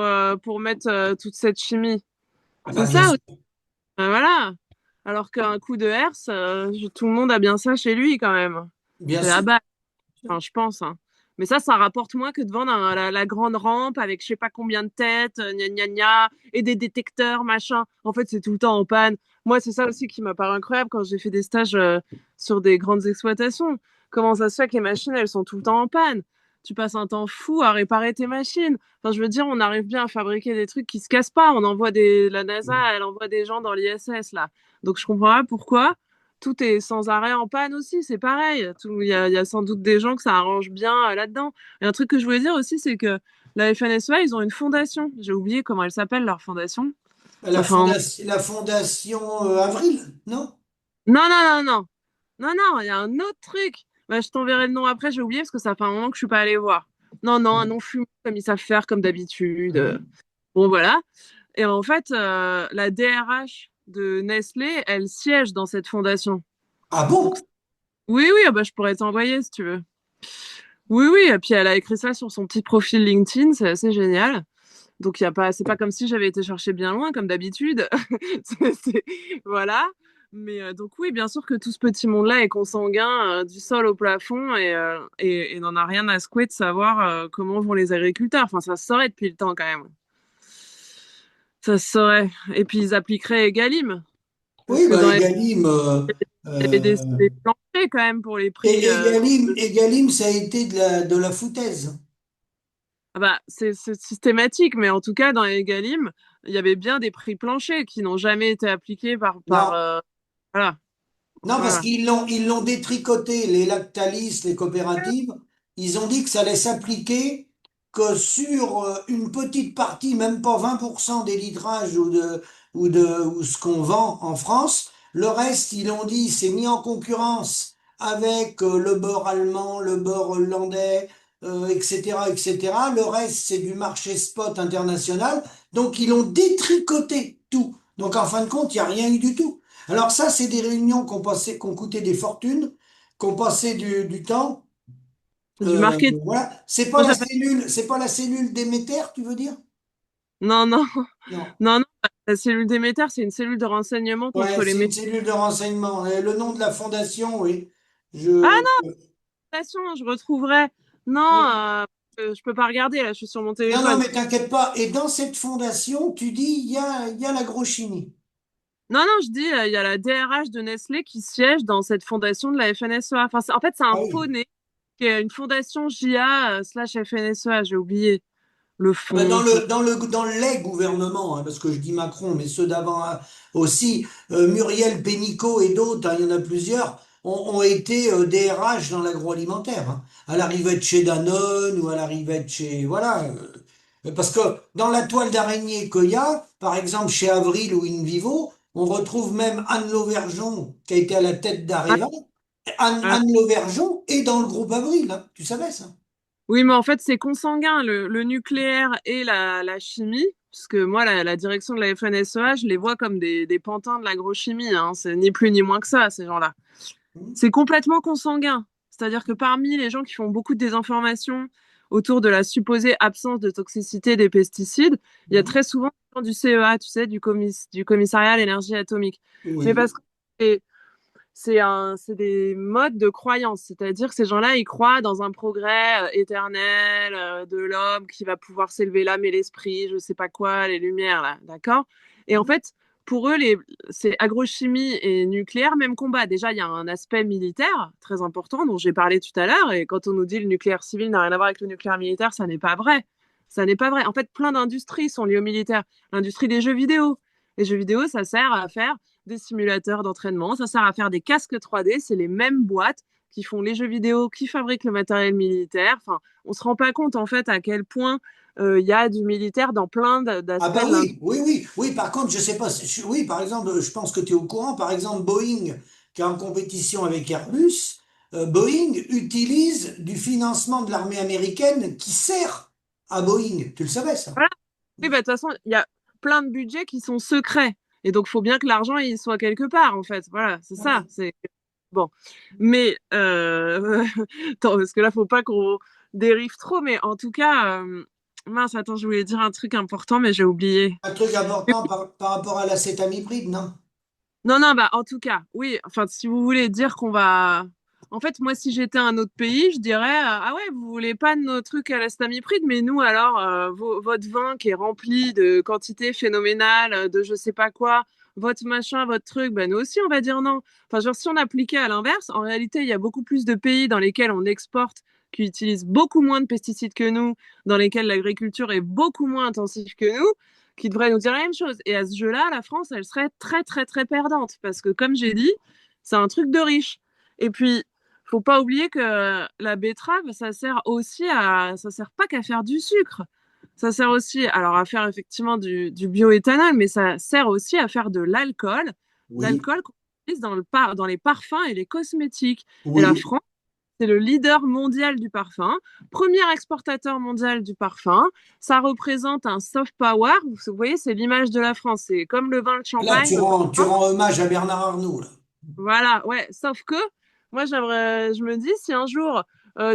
mettre toute cette chimie. Ah C'est ben, bien ça sûr, aussi. Voilà. Alors qu'un coup de herse, tout le monde a bien ça chez lui quand même. bien C'est la sûr. base, enfin, je pense, hein. Mais ça rapporte moins que de vendre la grande rampe avec je sais pas combien de têtes, gna gna gna, et des détecteurs, machin. En fait, c'est tout le temps en panne. Moi, c'est ça aussi qui m'a paru incroyable quand j'ai fait des stages sur des grandes exploitations. Comment ça se fait que les machines, elles sont tout le temps en panne? Tu passes un temps fou à réparer tes machines. Enfin, je veux dire, on arrive bien à fabriquer des trucs qui se cassent pas. La NASA, elle envoie des gens dans l'ISS, là. Donc, je comprends pas pourquoi tout est sans arrêt en panne aussi, c'est pareil. Il y a sans doute des gens que ça arrange bien là-dedans. Et un truc que je voulais dire aussi, c'est que la FNSEA, ils ont une fondation. J'ai oublié comment elle s'appelle, leur fondation. Ça fait un... La fondation Avril, non? Non, non, non, non. Non, non, il y a un autre truc. Bah, je t'enverrai le nom après, j'ai oublié parce que ça fait un moment que je suis pas allée voir. Non, non, un nom fumé comme ils savent faire, comme d'habitude. Bon, voilà. Et en fait, la DRH de Nestlé, elle siège dans cette fondation. Ah Donc, bon? oui, oui, ah bah, je pourrais t'envoyer si tu veux. Oui, oui, et puis elle a écrit ça sur son petit profil LinkedIn, c'est assez génial. Donc, c'est pas comme si j'avais été chercher bien loin, comme d'habitude. Voilà. Mais donc, oui, bien sûr que tout ce petit monde-là est consanguin du sol au plafond et n'en a rien à secouer de savoir comment vont les agriculteurs. Enfin, ça se saurait depuis le temps quand même. Ça se saurait. Et puis, ils appliqueraient Egalim. Parce Oui, que bah dans les... Egalim, il y avait euh, des planchers quand même pour les prix. et Egalim, ça a été de la foutaise. Ah bah, c'est systématique, mais en tout cas, dans Egalim, il y avait bien des prix planchers qui n'ont jamais été appliqués Non, voilà, non, parce voilà. qu'ils l'ont détricoté, les Lactalis, les coopératives. Ils ont dit que ça allait s'appliquer que sur une petite partie, même pas 20% des litrages ou ce qu'on vend en France. Le reste, ils l'ont dit, c'est mis en concurrence avec le beurre allemand, le beurre hollandais, etc., etc. Le reste, c'est du marché spot international. Donc, ils l'ont détricoté tout. Donc, en fin de compte, il n'y a rien eu du tout. Alors ça, c'est des réunions qui ont coûté des fortunes, qui ont passé du temps. C'est du marketing. Voilà. Moi, j'appelle... C'est pas la cellule Déméter, tu veux dire? Non, non, Non. non, non. La cellule Déméter, c'est une cellule de renseignement Ouais, contre les c'est une méthodes. cellule de renseignement. Et le nom de la fondation, oui. Je, Ah non, je retrouverai. Non, oui. je peux pas regarder, là, je suis sur mon Non, non, téléphone. mais t'inquiète pas. Et dans cette fondation, tu dis, il y a l'agrochimie. Non, non, je dis, il y a la DRH de Nestlé qui siège dans cette fondation de la FNSEA. Enfin, en fait, c'est un Ah oui. poney qui est une fondation JA slash FNSEA, j'ai oublié le Ah ben, fond, tout. dans les gouvernements, hein, parce que je dis Macron, mais ceux d'avant hein, aussi, Muriel Pénicaud et d'autres, hein, il y en a plusieurs, ont été DRH dans l'agroalimentaire, hein. À l'arrivée de chez Danone ou à l'arrivée de chez... Voilà. Parce que dans la toile d'araignée qu'il y a, par exemple chez Avril ou Invivo, on retrouve même Anne Lauvergeon qui a été à la tête Ah, d'Areva. ah. Anne Lauvergeon est dans le groupe Avril, hein. Tu savais ça? Oui, mais en fait, c'est consanguin, le nucléaire et la chimie. Parce que moi, la direction de la FNSEA, je les vois comme des pantins de l'agrochimie, hein. C'est ni plus ni moins que ça, ces gens-là. Hmm. C'est complètement consanguin. C'est-à-dire que parmi les gens qui font beaucoup de désinformation autour de la supposée absence de toxicité des pesticides, il y a Hmm. très souvent du CEA, tu sais, du commissariat à l'énergie atomique. Mais Oui, parce que c'est des modes de croyance, c'est-à-dire que ces gens-là, ils croient dans un progrès éternel de l'homme qui va pouvoir s'élever l'âme et l'esprit, je sais pas quoi, les lumières là, d'accord? Et en fait, pour eux, c'est agrochimie et nucléaire, même combat. Déjà, il y a un aspect militaire très important dont j'ai parlé tout à l'heure, et quand on nous dit le nucléaire civil n'a rien à voir avec le nucléaire militaire, ça n'est pas vrai. Ça n'est pas vrai. En fait, plein d'industries sont liées au militaire. L'industrie des jeux vidéo. Les jeux vidéo, ça sert à faire des simulateurs d'entraînement, ça sert à faire des casques 3D, c'est les mêmes boîtes qui font les jeux vidéo, qui fabriquent le matériel militaire. Enfin, on se rend pas compte en fait à quel point il y a du militaire dans plein ah d'aspects bah de l'industrie. oui, oui, oui, oui, par contre, je sais pas, oui, par exemple, je pense que tu es au courant, par exemple, Boeing, qui est en compétition avec Airbus, Boeing utilise du financement de l'armée américaine qui sert à Boeing. Tu le savais, ça? Voilà. Oui, bah, de toute façon, il y a plein de budgets qui sont secrets. Et donc, il faut bien que l'argent il soit quelque part, en fait. Voilà, c'est ça. Voilà. C'est bon. Mais attends, parce que là, faut pas qu'on dérive trop. Mais en tout cas, mince, attends, je voulais dire un truc important, mais j'ai oublié. Un truc important par rapport à l'acétamipride, non? Non, non, bah, en tout cas, oui. Enfin, si vous voulez dire qu'on va. En fait, moi, si j'étais un autre pays, je dirais ah ouais, vous voulez pas de nos trucs à l'estamipride, mais nous, alors, votre vin qui est rempli de quantités phénoménales, de je sais pas quoi, votre machin, votre truc, ben nous aussi, on va dire non. Enfin, genre, si on appliquait à l'inverse, en réalité, il y a beaucoup plus de pays dans lesquels on exporte qui utilisent beaucoup moins de pesticides que nous, dans lesquels l'agriculture est beaucoup moins intensive que nous qui devrait nous dire la même chose. Et à ce jeu-là, la France, elle serait très, très, très perdante. Parce que, comme j'ai dit, c'est un truc de riche. Et puis, faut pas oublier que la betterave, ça sert aussi à. Ça sert pas qu'à faire du sucre. Ça sert aussi, alors, à faire effectivement du bioéthanol, mais ça sert aussi à faire de l'alcool. Oui, L'alcool qu'on utilise dans les parfums et les cosmétiques. Et la oui. France, c'est le leader mondial du parfum, premier exportateur mondial du parfum. Ça représente un soft power. Vous voyez, c'est l'image de la France. C'est comme le vin, le Là, champagne, le tu parfum. rends hommage à Bernard Arnault, là. Voilà, ouais. Sauf que moi, je me dis, si un jour,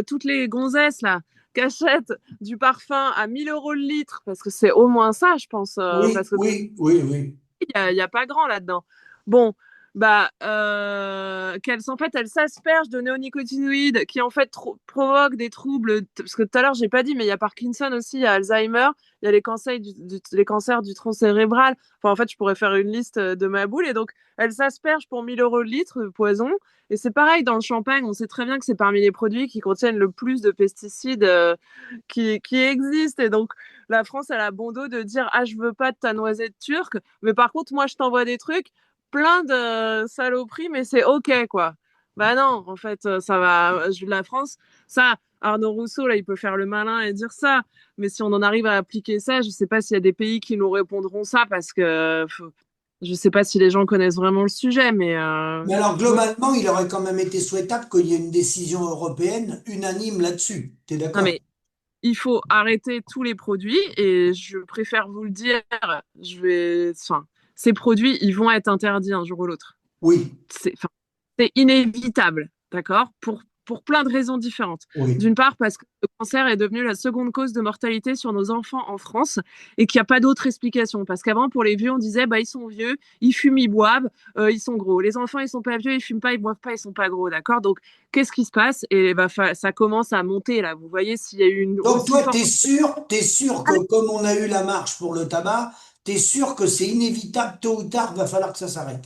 toutes les gonzesses là, qui achètent du parfum à 1 000 € le litre, parce que c'est au moins ça, je pense, Oui, parce que oui, oui, oui. y a pas grand là-dedans. Bon, bah, en fait, elles s'aspergent de néonicotinoïdes qui en fait provoquent des troubles. Parce que tout à l'heure, j'ai pas dit, mais il y a Parkinson aussi, il y a Alzheimer, il y a les cancers du tronc cérébral. Enfin, en fait, je pourrais faire une liste de ma boule. Et donc, elles s'aspergent pour 1 000 € le litre de poison. Et c'est pareil dans le champagne, on sait très bien que c'est parmi les produits qui contiennent le plus de pesticides qui existent. Et donc, la France, elle a bon dos de dire ah, je veux pas de ta noisette turque, mais par contre, moi, je t'envoie des trucs plein de saloperies, mais c'est OK, quoi. Bah non, en fait, ça va. La France, ça, Arnaud Rousseau, là, il peut faire le malin et dire ça. Mais si on en arrive à appliquer ça, je sais pas s'il y a des pays qui nous répondront ça parce que je sais pas si les gens connaissent vraiment le sujet, mais Mais alors, moi, globalement, il aurait quand même été souhaitable qu'il y ait une décision européenne unanime là-dessus. T'es non, d'accord? mais il faut arrêter tous les produits et je préfère vous le dire, enfin, ces produits, ils vont être interdits un jour ou l'autre. Oui, Enfin, c'est inévitable, d'accord? Pour plein de raisons différentes. oui. D'une part, parce que le cancer est devenu la seconde cause de mortalité sur nos enfants en France et qu'il n'y a pas d'autre explication. Parce qu'avant, pour les vieux, on disait, bah, ils sont vieux, ils fument, ils boivent, ils sont gros. Les enfants, ils sont pas vieux, ils fument pas, ils boivent pas, ils sont pas gros, d'accord? Donc, qu'est-ce qui se passe? Et bah, ça commence à monter, là. Vous voyez, s'il y a eu une Donc, aussi toi, forte. t'es sûr que comme on a eu la marche pour le tabac, t'es sûr que c'est inévitable, tôt ou tard, va falloir que ça s'arrête.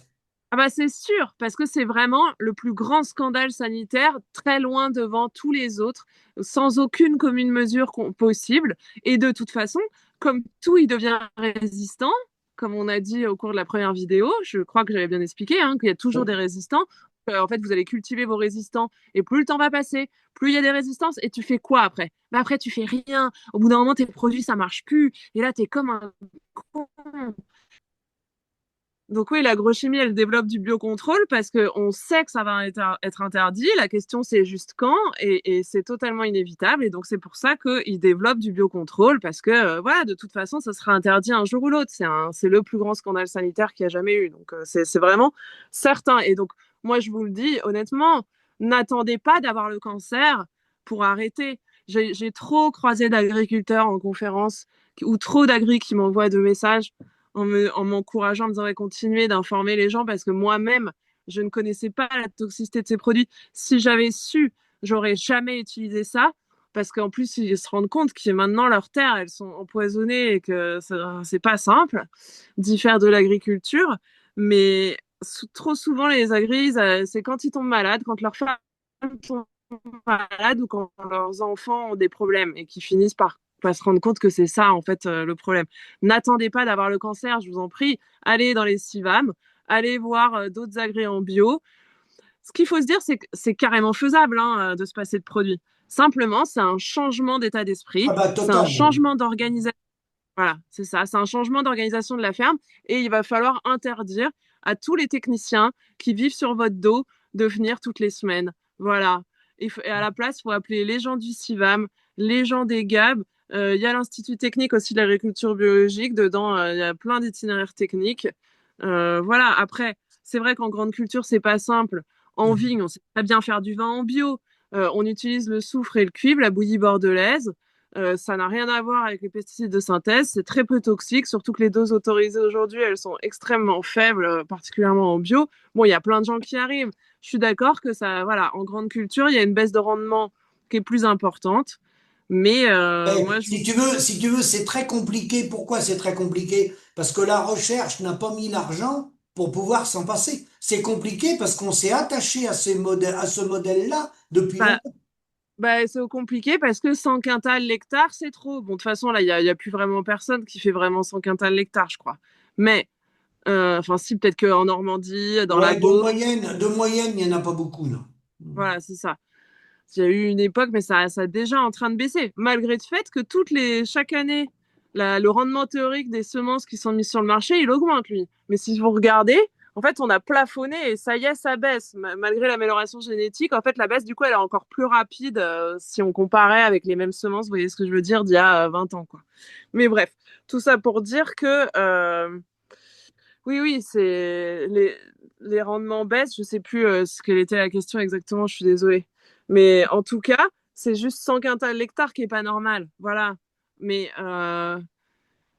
Ah bah c'est sûr, parce que c'est vraiment le plus grand scandale sanitaire, très loin devant tous les autres, sans aucune commune mesure possible. Et de toute façon, comme tout, il devient résistant, comme on a dit au cours de la première vidéo, je crois que j'avais bien expliqué, hein, qu'il y a toujours des résistants. En fait, vous allez cultiver vos résistants et plus le temps va passer, plus il y a des résistances. Et tu fais quoi après? Bah après, tu fais rien. Au bout d'un moment, tes produits, ça marche plus. Et là, t'es comme un con. Donc oui, l'agrochimie, elle développe du biocontrôle parce qu'on sait que ça va être interdit. La question, c'est juste quand, et c'est totalement inévitable. Et donc c'est pour ça qu'ils développent du biocontrôle parce que voilà, de toute façon, ça sera interdit un jour ou l'autre. C'est le plus grand scandale sanitaire qu'il y a jamais eu. Donc c'est vraiment certain. Et donc moi, je vous le dis honnêtement, n'attendez pas d'avoir le cancer pour arrêter. J'ai trop croisé d'agriculteurs en conférence ou trop d'agri qui m'envoient de messages en m'encourageant, en me disant ouais, continuer d'informer les gens parce que moi-même, je ne connaissais pas la toxicité de ces produits. Si j'avais su, j'aurais jamais utilisé ça parce qu'en plus, ils se rendent compte que maintenant, leurs terres, elles sont empoisonnées et que c'est pas simple d'y faire de l'agriculture. Mais trop souvent, les agris, c'est quand ils tombent malades, quand leurs femmes tombent malades ou quand leurs enfants ont des problèmes et qui finissent par pas se rendre compte que c'est ça en fait le problème. N'attendez pas d'avoir le cancer, je vous en prie. Allez dans les CIVAM, allez voir d'autres agréants bio. Ce qu'il faut se dire, c'est que c'est carrément faisable de se passer de produits. Simplement, c'est un changement d'état Ah d'esprit, bah c'est un total. changement d'organisation. Voilà, c'est ça, c'est un changement d'organisation de la ferme et il va falloir interdire à tous les techniciens qui vivent sur votre dos de venir toutes les semaines. Voilà. Et à la place, il faut appeler les gens du CIVAM, les gens des GAB. Il y a l'Institut technique aussi de l'agriculture biologique. Dedans, il y a plein d'itinéraires techniques. Voilà. Après, c'est vrai qu'en grande culture, c'est pas simple. En vigne, on sait très bien faire du vin en bio. On utilise le soufre et le cuivre, la bouillie bordelaise. Ça n'a rien à voir avec les pesticides de synthèse, c'est très peu toxique, surtout que les doses autorisées aujourd'hui, elles sont extrêmement faibles, particulièrement en bio. Bon, il y a plein de gens qui arrivent. Je suis d'accord que ça, voilà, en grande culture, il y a une baisse de rendement qui est plus importante. Mais Eh, moi, si tu veux, c'est très compliqué. Pourquoi c'est très compliqué? Parce que la recherche n'a pas mis l'argent pour pouvoir s'en passer. C'est compliqué parce qu'on s'est attaché à ce modèle-là depuis bah, longtemps. c'est compliqué parce que 100 quintals l'hectare, c'est trop. Bon, de toute façon, là, il y a plus vraiment personne qui fait vraiment 100 quintals l'hectare, je crois. Mais, enfin, si, peut-être qu'en Normandie, dans la Ouais, Beauce, de moyenne, il n'y en a pas beaucoup, là. voilà, c'est ça. Il y a eu une époque, mais ça est déjà en train de baisser, malgré le fait que chaque année, le rendement théorique des semences qui sont mises sur le marché, il augmente, lui. Mais si vous regardez, en fait, on a plafonné et ça y est, ça baisse. Malgré l'amélioration génétique, en fait, la baisse, du coup, elle est encore plus rapide si on comparait avec les mêmes semences, vous voyez ce que je veux dire, d'il y a 20 ans, quoi. Mais bref, tout ça pour dire que oui, oui, les rendements baissent. Je sais plus quelle était la question exactement, je suis désolée. Mais en tout cas, c'est juste 100 quintals l'hectare qui est pas normal. Voilà. Mais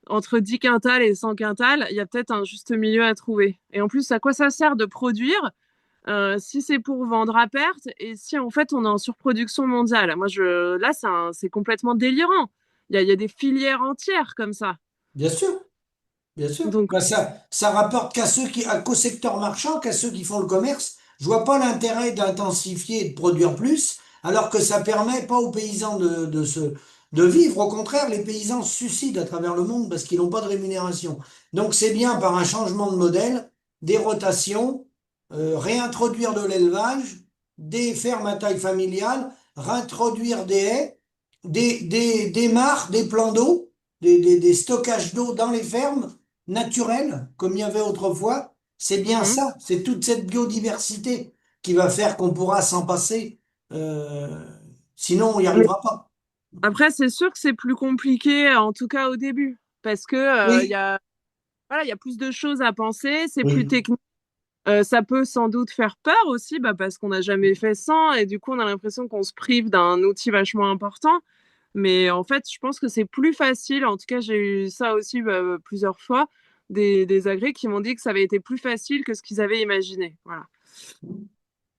entre 10 quintals et 100 quintals, il y a peut-être un juste milieu à trouver. Et en plus, à quoi ça sert de produire si c'est pour vendre à perte et si en fait on est en surproduction mondiale? Là, c'est complètement délirant. Il y a des filières entières comme ça. Bien sûr. Bien sûr. Donc, Ben ça rapporte qu'au secteur marchand, qu'à ceux qui font le commerce. Je vois pas l'intérêt d'intensifier et de produire plus, alors que ça permet pas aux paysans de vivre. Au contraire, les paysans se suicident à travers le monde parce qu'ils n'ont pas de rémunération. Donc c'est bien par un changement de modèle, des rotations, réintroduire de l'élevage, des fermes à taille familiale, réintroduire des haies, des mares, des plans d'eau, des stockages d'eau dans les fermes naturel, comme il y avait autrefois, c'est bien mhm. ça, c'est toute cette biodiversité qui va faire qu'on pourra s'en passer. Euh, Sinon, on n'y arrivera pas. Après, c'est sûr que c'est plus compliqué, en tout cas au début, parce que Oui, voilà, il y a plus de choses à penser, c'est plus oui. technique. Ça peut sans doute faire peur aussi, bah, parce qu'on n'a jamais fait sans, et du coup, on a l'impression qu'on se prive d'un outil vachement important. Mais en fait, je pense que c'est plus facile. En tout cas, j'ai eu ça aussi plusieurs fois, des agrès qui m'ont dit que ça avait été plus facile que ce qu'ils avaient imaginé. Voilà.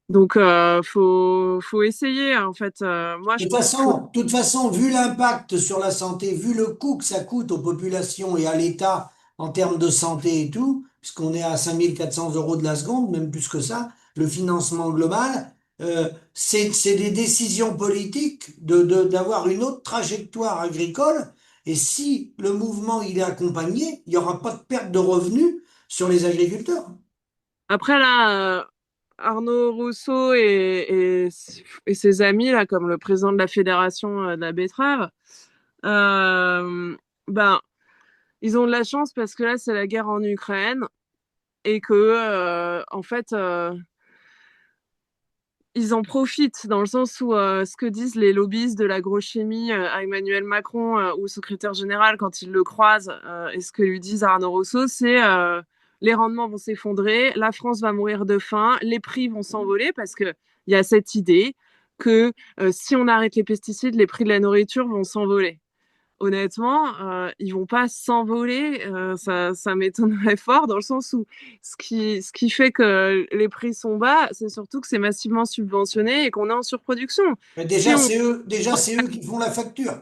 Donc, faut essayer. En fait, moi, je pense qu'il faut. De toute façon, vu l'impact sur la santé, vu le coût que ça coûte aux populations et à l'État en termes de santé et tout, puisqu'on est à 5 400 € de la seconde, même plus que ça, le financement global, c'est des décisions politiques d'avoir une autre trajectoire agricole. Et si le mouvement il est accompagné, il n'y aura pas de perte de revenus sur les agriculteurs. Après, là, Arnaud Rousseau et ses amis, là, comme le président de la Fédération de la betterave, euh, ben, ils ont de la chance parce que là, c'est la guerre en Ukraine et que, en fait, ils en profitent dans le sens où ce que disent les lobbyistes de l'agrochimie à Emmanuel Macron ou secrétaire général quand ils le croisent et ce que lui disent Arnaud Rousseau, c'est les rendements vont s'effondrer, la France va mourir de faim, les prix vont s'envoler parce qu'il y a cette idée que si on arrête les pesticides, les prix de la nourriture vont s'envoler. Honnêtement, ils vont pas s'envoler. Ça m'étonnerait fort dans le sens où ce qui fait que les prix sont bas, c'est surtout que c'est massivement subventionné et qu'on est en surproduction. Mais Si on déjà, c'est eux qui font la facture.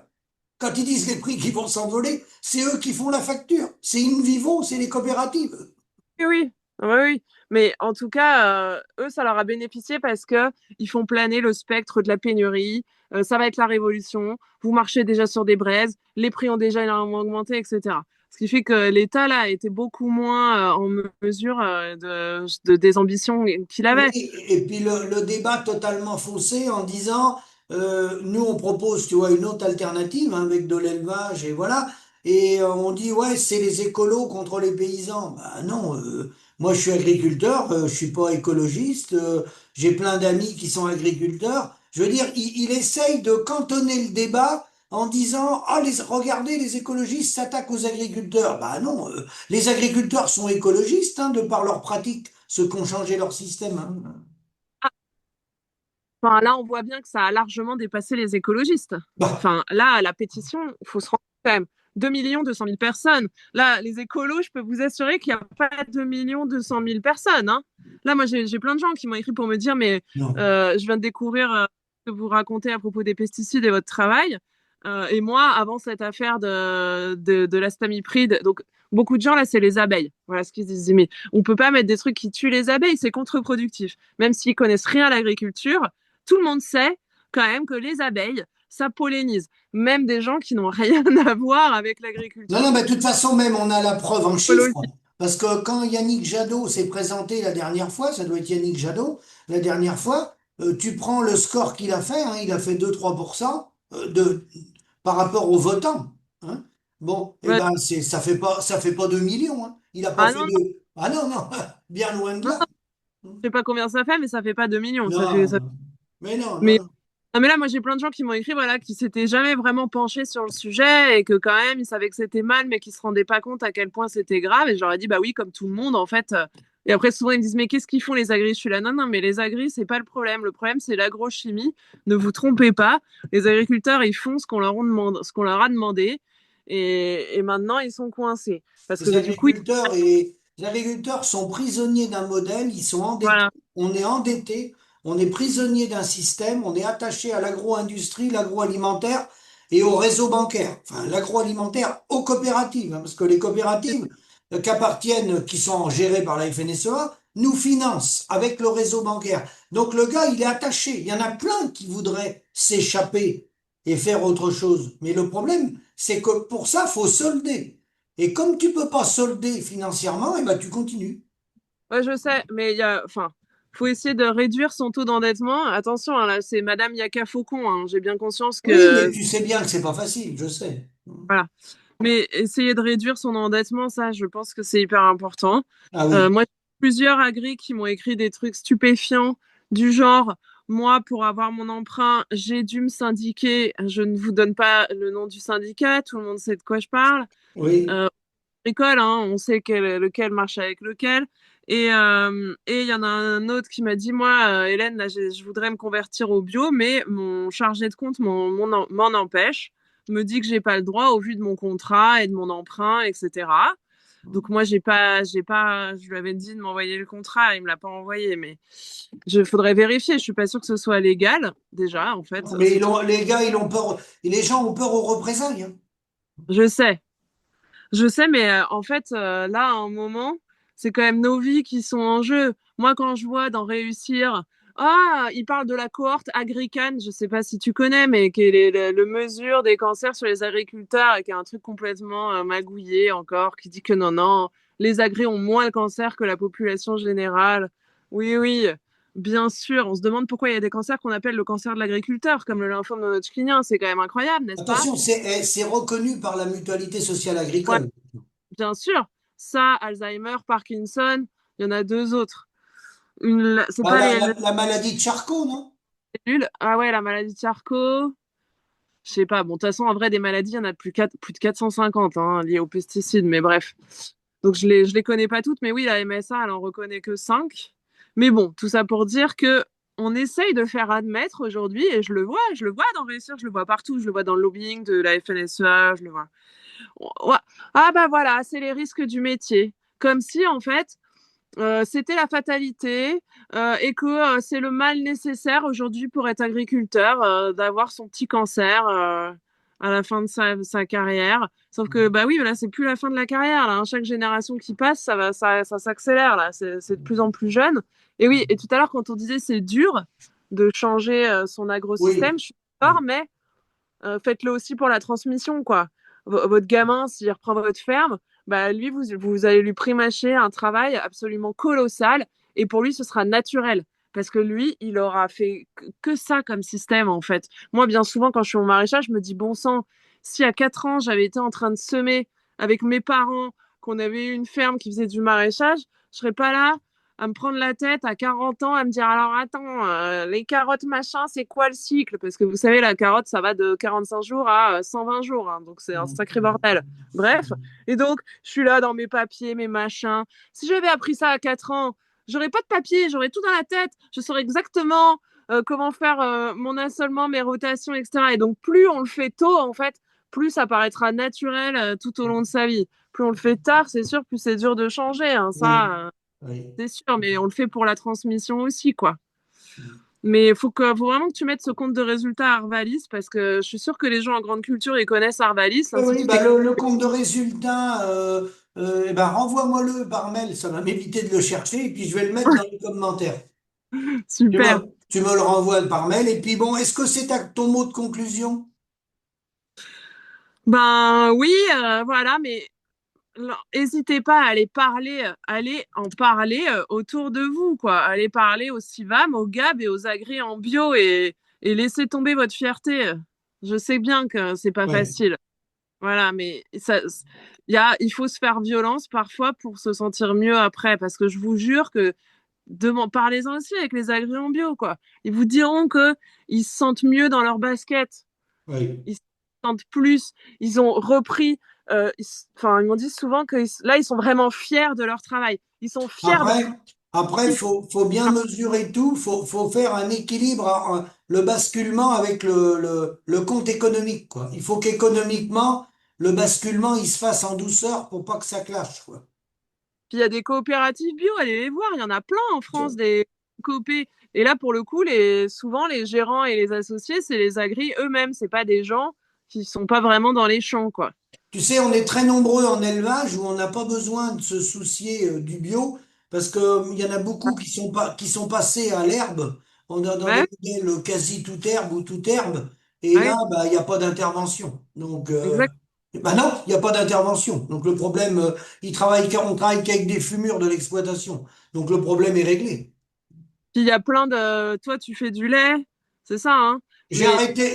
Quand ils disent les prix qui vont s'envoler, c'est eux qui font la facture. C'est In Vivo, c'est les coopératives. Oui, oui. Ah bah oui. Mais en tout cas, eux, ça leur a bénéficié parce que ils font planer le spectre de la pénurie. Ça va être la révolution. Vous marchez déjà sur des braises. Les prix ont déjà énormément augmenté, etc. Ce qui fait que l'État, là, était beaucoup moins en mesure des ambitions qu'il Oui, avait. et puis le débat totalement faussé en disant, nous on propose, tu vois, une autre alternative hein, avec de l'élevage et voilà, et on dit ouais c'est les écolos contre les paysans. Bah non, moi je suis agriculteur, je suis pas écologiste, j'ai plein d'amis qui sont agriculteurs. Je veux dire, il essaye de cantonner le débat en disant ah regardez les écologistes s'attaquent aux agriculteurs. Bah non, les agriculteurs sont écologistes hein, de par leurs pratiques, ceux qui ont changé leur système. Hein. Enfin, là, on voit bien que ça a largement dépassé les écologistes. Bah, Enfin, là, la pétition, il faut se rendre compte quand même. 2 200 000 personnes. Là, les écolos, je peux vous assurer qu'il n'y a pas 2 200 000 personnes. Hein. Là, moi, j'ai plein de gens qui m'ont écrit pour me dire, mais non. je viens de découvrir ce que vous racontez à propos des pesticides et votre travail. Et moi, avant cette affaire de l'astamipride, donc beaucoup de gens, là, c'est les abeilles. Voilà ce qu'ils disent. Mais on peut pas mettre des trucs qui tuent les abeilles, c'est contre-productif. Même s'ils connaissent rien à l'agriculture, tout le monde sait quand même que les abeilles, ça pollinise. Même des gens qui n'ont rien à voir avec Non, non, l'agriculture. mais de toute façon, même on a la preuve en chiffres. Parce que quand Yannick Jadot s'est présenté la dernière fois, ça doit être Yannick Jadot, la dernière fois, tu prends le score qu'il a fait, hein, il a fait 2-3% par rapport aux votants. Hein. Bon, eh Ouais. ben, ça fait pas 2 millions. Hein. Il a pas Ah fait non, non, de. Ah non, non, bien loin de non, là. je sais pas combien ça fait, mais ça fait pas 2 millions. Non, non. Mais non, non, Mais, non. non, mais là, moi, j'ai plein de gens qui m'ont écrit, voilà, qui s'étaient jamais vraiment penchés sur le sujet et que quand même, ils savaient que c'était mal, mais qui se rendaient pas compte à quel point c'était grave. Et j'aurais dit, bah oui, comme tout le monde, en fait. Et après, souvent, ils me disent, mais qu'est-ce qu'ils font les agris? Je suis là, non, non, mais les agris, c'est pas le problème. Le problème, c'est l'agrochimie. Ne vous trompez pas. Les agriculteurs, ils font ce qu'on leur a demandé. Et maintenant, ils sont coincés. Parce que du coup, Les agriculteurs sont prisonniers d'un modèle, ils sont endettés, voilà. on est endetté, on est prisonnier d'un système, on est attaché à l'agro-industrie, l'agroalimentaire et au réseau bancaire. Enfin, l'agroalimentaire aux coopératives, hein, parce que les coopératives qui sont gérées par la FNSEA, nous financent avec le réseau bancaire. Donc le gars, il est attaché. Il y en a plein qui voudraient s'échapper et faire autre chose. Mais le problème, c'est que pour ça, faut solder. Et comme tu peux pas solder financièrement, eh ben, tu continues. Ouais, je sais, mais enfin, faut essayer de réduire son taux d'endettement. Attention, hein, là, c'est Madame Yaka Faucon. Hein. J'ai bien conscience Oui, que, mais tu sais bien que c'est pas facile, je sais. voilà. Mais essayer de réduire son endettement, ça, je pense que c'est hyper important. Ah oui, Moi, j'ai plusieurs agris qui m'ont écrit des trucs stupéfiants du genre, moi, pour avoir mon emprunt, j'ai dû me syndiquer. Je ne vous donne pas le nom du syndicat, tout le monde sait de quoi je parle. oui, Euh, École, hein, on sait lequel marche avec lequel. Et il y en a un autre qui m'a dit, moi, Hélène, là, je voudrais me convertir au bio, mais mon chargé de compte m'en empêche, me dit que j'ai pas le droit au vu de mon contrat et de mon emprunt, etc. Donc moi, je lui avais dit de m'envoyer le contrat, il me l'a pas envoyé, mais faudrait vérifier. Je suis pas sûre que ce soit légal, déjà, en fait, mais ce truc. les gars, ils ont peur, et les gens ont peur aux représailles. Hein. Je sais, Je sais, mais en fait, là, à un moment, c'est quand même nos vies qui sont en jeu. Moi, quand je vois dans Réussir, ah, il parle de la cohorte Agrican, je sais pas si tu connais, mais qui est le mesure des cancers sur les agriculteurs, et qui est un truc complètement magouillé encore, qui dit que non, non, les agris ont moins de cancer que la population générale. Oui, oui. Bien sûr, on se demande pourquoi il y a des cancers qu'on appelle le cancer de l'agriculteur, comme le lymphome non Hodgkinien. C'est quand même incroyable, n'est-ce pas? Attention, c'est reconnu par la Mutualité sociale Ouais, agricole. bien sûr. Ça, Alzheimer, Parkinson, il y en a deux autres. C'est Bah, pas la, les la maladie de Charcot, non? cellules. Ah ouais, la maladie de Charcot. Je sais pas. Bon, de toute façon, en vrai, des maladies, il y en a plus de 450 hein, liées aux pesticides. Mais bref. Donc, je les connais pas toutes. Mais oui, la MSA, elle en reconnaît que 5. Mais bon, tout ça pour dire que on essaye de faire admettre aujourd'hui, et je le vois dans Réussir, je le vois partout. Je le vois dans le lobbying de la FNSEA, je le vois. Ouais. Ah bah voilà, c'est les risques du métier. Comme si, en fait, c'était la fatalité et que c'est le mal nécessaire aujourd'hui pour être agriculteur, d'avoir son petit cancer à la fin de sa carrière. Sauf que bah oui, là c'est plus la fin de la carrière. Là, hein. Chaque génération qui passe, ça s'accélère là. C'est de plus en plus jeune. Et oui, et tout à l'heure quand on disait c'est dur de changer son Oui. agrosystème, je suis d'accord, Oui. mais faites-le aussi pour la transmission, quoi. Votre gamin, s'il reprend votre ferme, bah, lui, vous allez lui primacher un travail absolument colossal et pour lui, ce sera naturel. Parce que lui, il aura fait que ça comme système, en fait. Moi, bien souvent, quand je suis au maraîchage, je me dis, bon sang, si à 4 ans, j'avais été en train de semer avec mes parents, qu'on avait eu une ferme qui faisait du maraîchage, je serais pas là à me prendre la tête à 40 ans, à me dire alors attends, les carottes machin, c'est quoi le cycle? Parce que vous savez, la carotte, ça va de 45 jours à 120 jours, hein, donc c'est un sacré bordel. Bref, et donc je suis là dans mes papiers, mes machins. Si j'avais appris ça à 4 ans, j'aurais pas de papier, j'aurais tout dans la tête, je saurais exactement comment faire mon assolement, mes rotations, etc. Et donc plus on le fait tôt, en fait, plus ça paraîtra naturel tout au long de sa vie. Plus on le fait tard, c'est sûr, plus c'est dur de changer, hein, Oui. ça. Oui. C'est sûr, mais on le fait pour la transmission aussi, quoi. Mais faut vraiment que tu mettes ce compte de résultats à Arvalis parce que je suis sûre que les gens en grande culture, ils connaissent Arvalis, Oui, oui, l'Institut bah technique. le compte de résultat, eh ben, renvoie-moi-le par mail, ça va m'éviter de le chercher, et puis je vais le mettre dans les commentaires. Super. Tu me le renvoies par mail, et puis bon, est-ce que c'est ton mot de conclusion? Ben oui, voilà, mais n'hésitez pas à aller parler, allez en parler autour de vous, quoi. Allez parler aux CIVAM, aux GAB et aux agris en bio et laissez tomber votre fierté. Je sais bien que c'est pas Oui, facile. Voilà, mais il faut se faire violence parfois pour se sentir mieux après, parce que je vous jure que parlez-en aussi avec les agriculteurs bio, quoi. Ils vous diront que ils se sentent mieux dans leur basket, oui. ils se sentent plus, ils ont repris, enfin, ils m'ont dit souvent que là, ils sont vraiment fiers de leur travail. Ils sont fiers de Après, après, faut bien mesurer tout, faut faire un équilibre, le basculement avec le compte économique, quoi. Il faut qu'économiquement, le basculement, il se fasse en douceur pour pas que ça clash, quoi. Puis il y a des coopératives bio, allez les voir, il y en a plein en France, des coopés. Et là, pour le coup, souvent, les gérants et les associés, c'est les agris eux-mêmes, c'est pas des gens qui sont pas vraiment dans les champs, quoi. Tu sais, on est très nombreux en élevage où on n'a pas besoin de se soucier du bio parce que il y en a beaucoup qui sont passés à l'herbe, dans des Ouais, modèles quasi tout herbe ou tout herbe, et là, ouais, bah, il n'y a pas d'intervention. Donc, exact. bah non, il n'y a pas d'intervention. Donc le problème, on travaille qu'avec des fumures de l'exploitation. Donc le problème est réglé. Puis il y a plein de. Toi, tu fais du lait, c'est ça, hein? Mais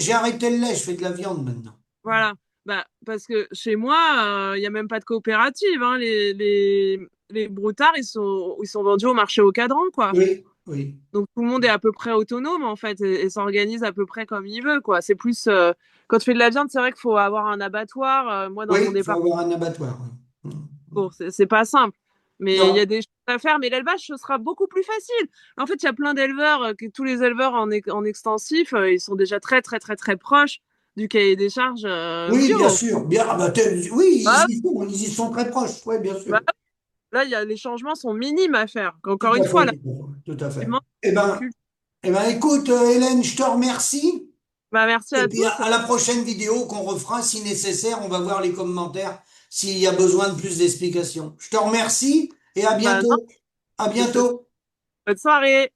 J'ai arrêté le lait, je fais de la viande maintenant. voilà. Bah, parce que chez moi, il y a même pas de coopérative, hein. Les broutards, ils sont vendus au marché au cadran, quoi. Oui, oui. Donc tout le monde est à peu près autonome en fait et s'organise à peu près comme il veut quoi. C'est plus quand tu fais de la viande, c'est vrai qu'il faut avoir un abattoir. Moi dans Oui, mon il faut département, avoir un abattoir. Oui. c'est pas simple. Mais il y a Non. des choses à faire. Mais l'élevage, ce sera beaucoup plus facile. En fait, il y a plein d'éleveurs, que tous les éleveurs en extensif, ils sont déjà très très très très proches du cahier des charges Oui, bien bio. sûr. Bien, ah bah, oui, Bah, ils y sont très proches. Oui, bien sûr. bah, là, les changements sont minimes à faire. Tout Encore une à fois, fait, là, tout à fait. vraiment, Eh en ben, culte. eh ben, écoute, Hélène, je te remercie. Bah, merci Et à puis, tous. à la prochaine vidéo qu'on refera, si nécessaire, on va voir les commentaires s'il y a besoin de plus d'explications. Je te remercie et à Bah, non, bientôt. À je te souhaite bientôt. bonne soirée.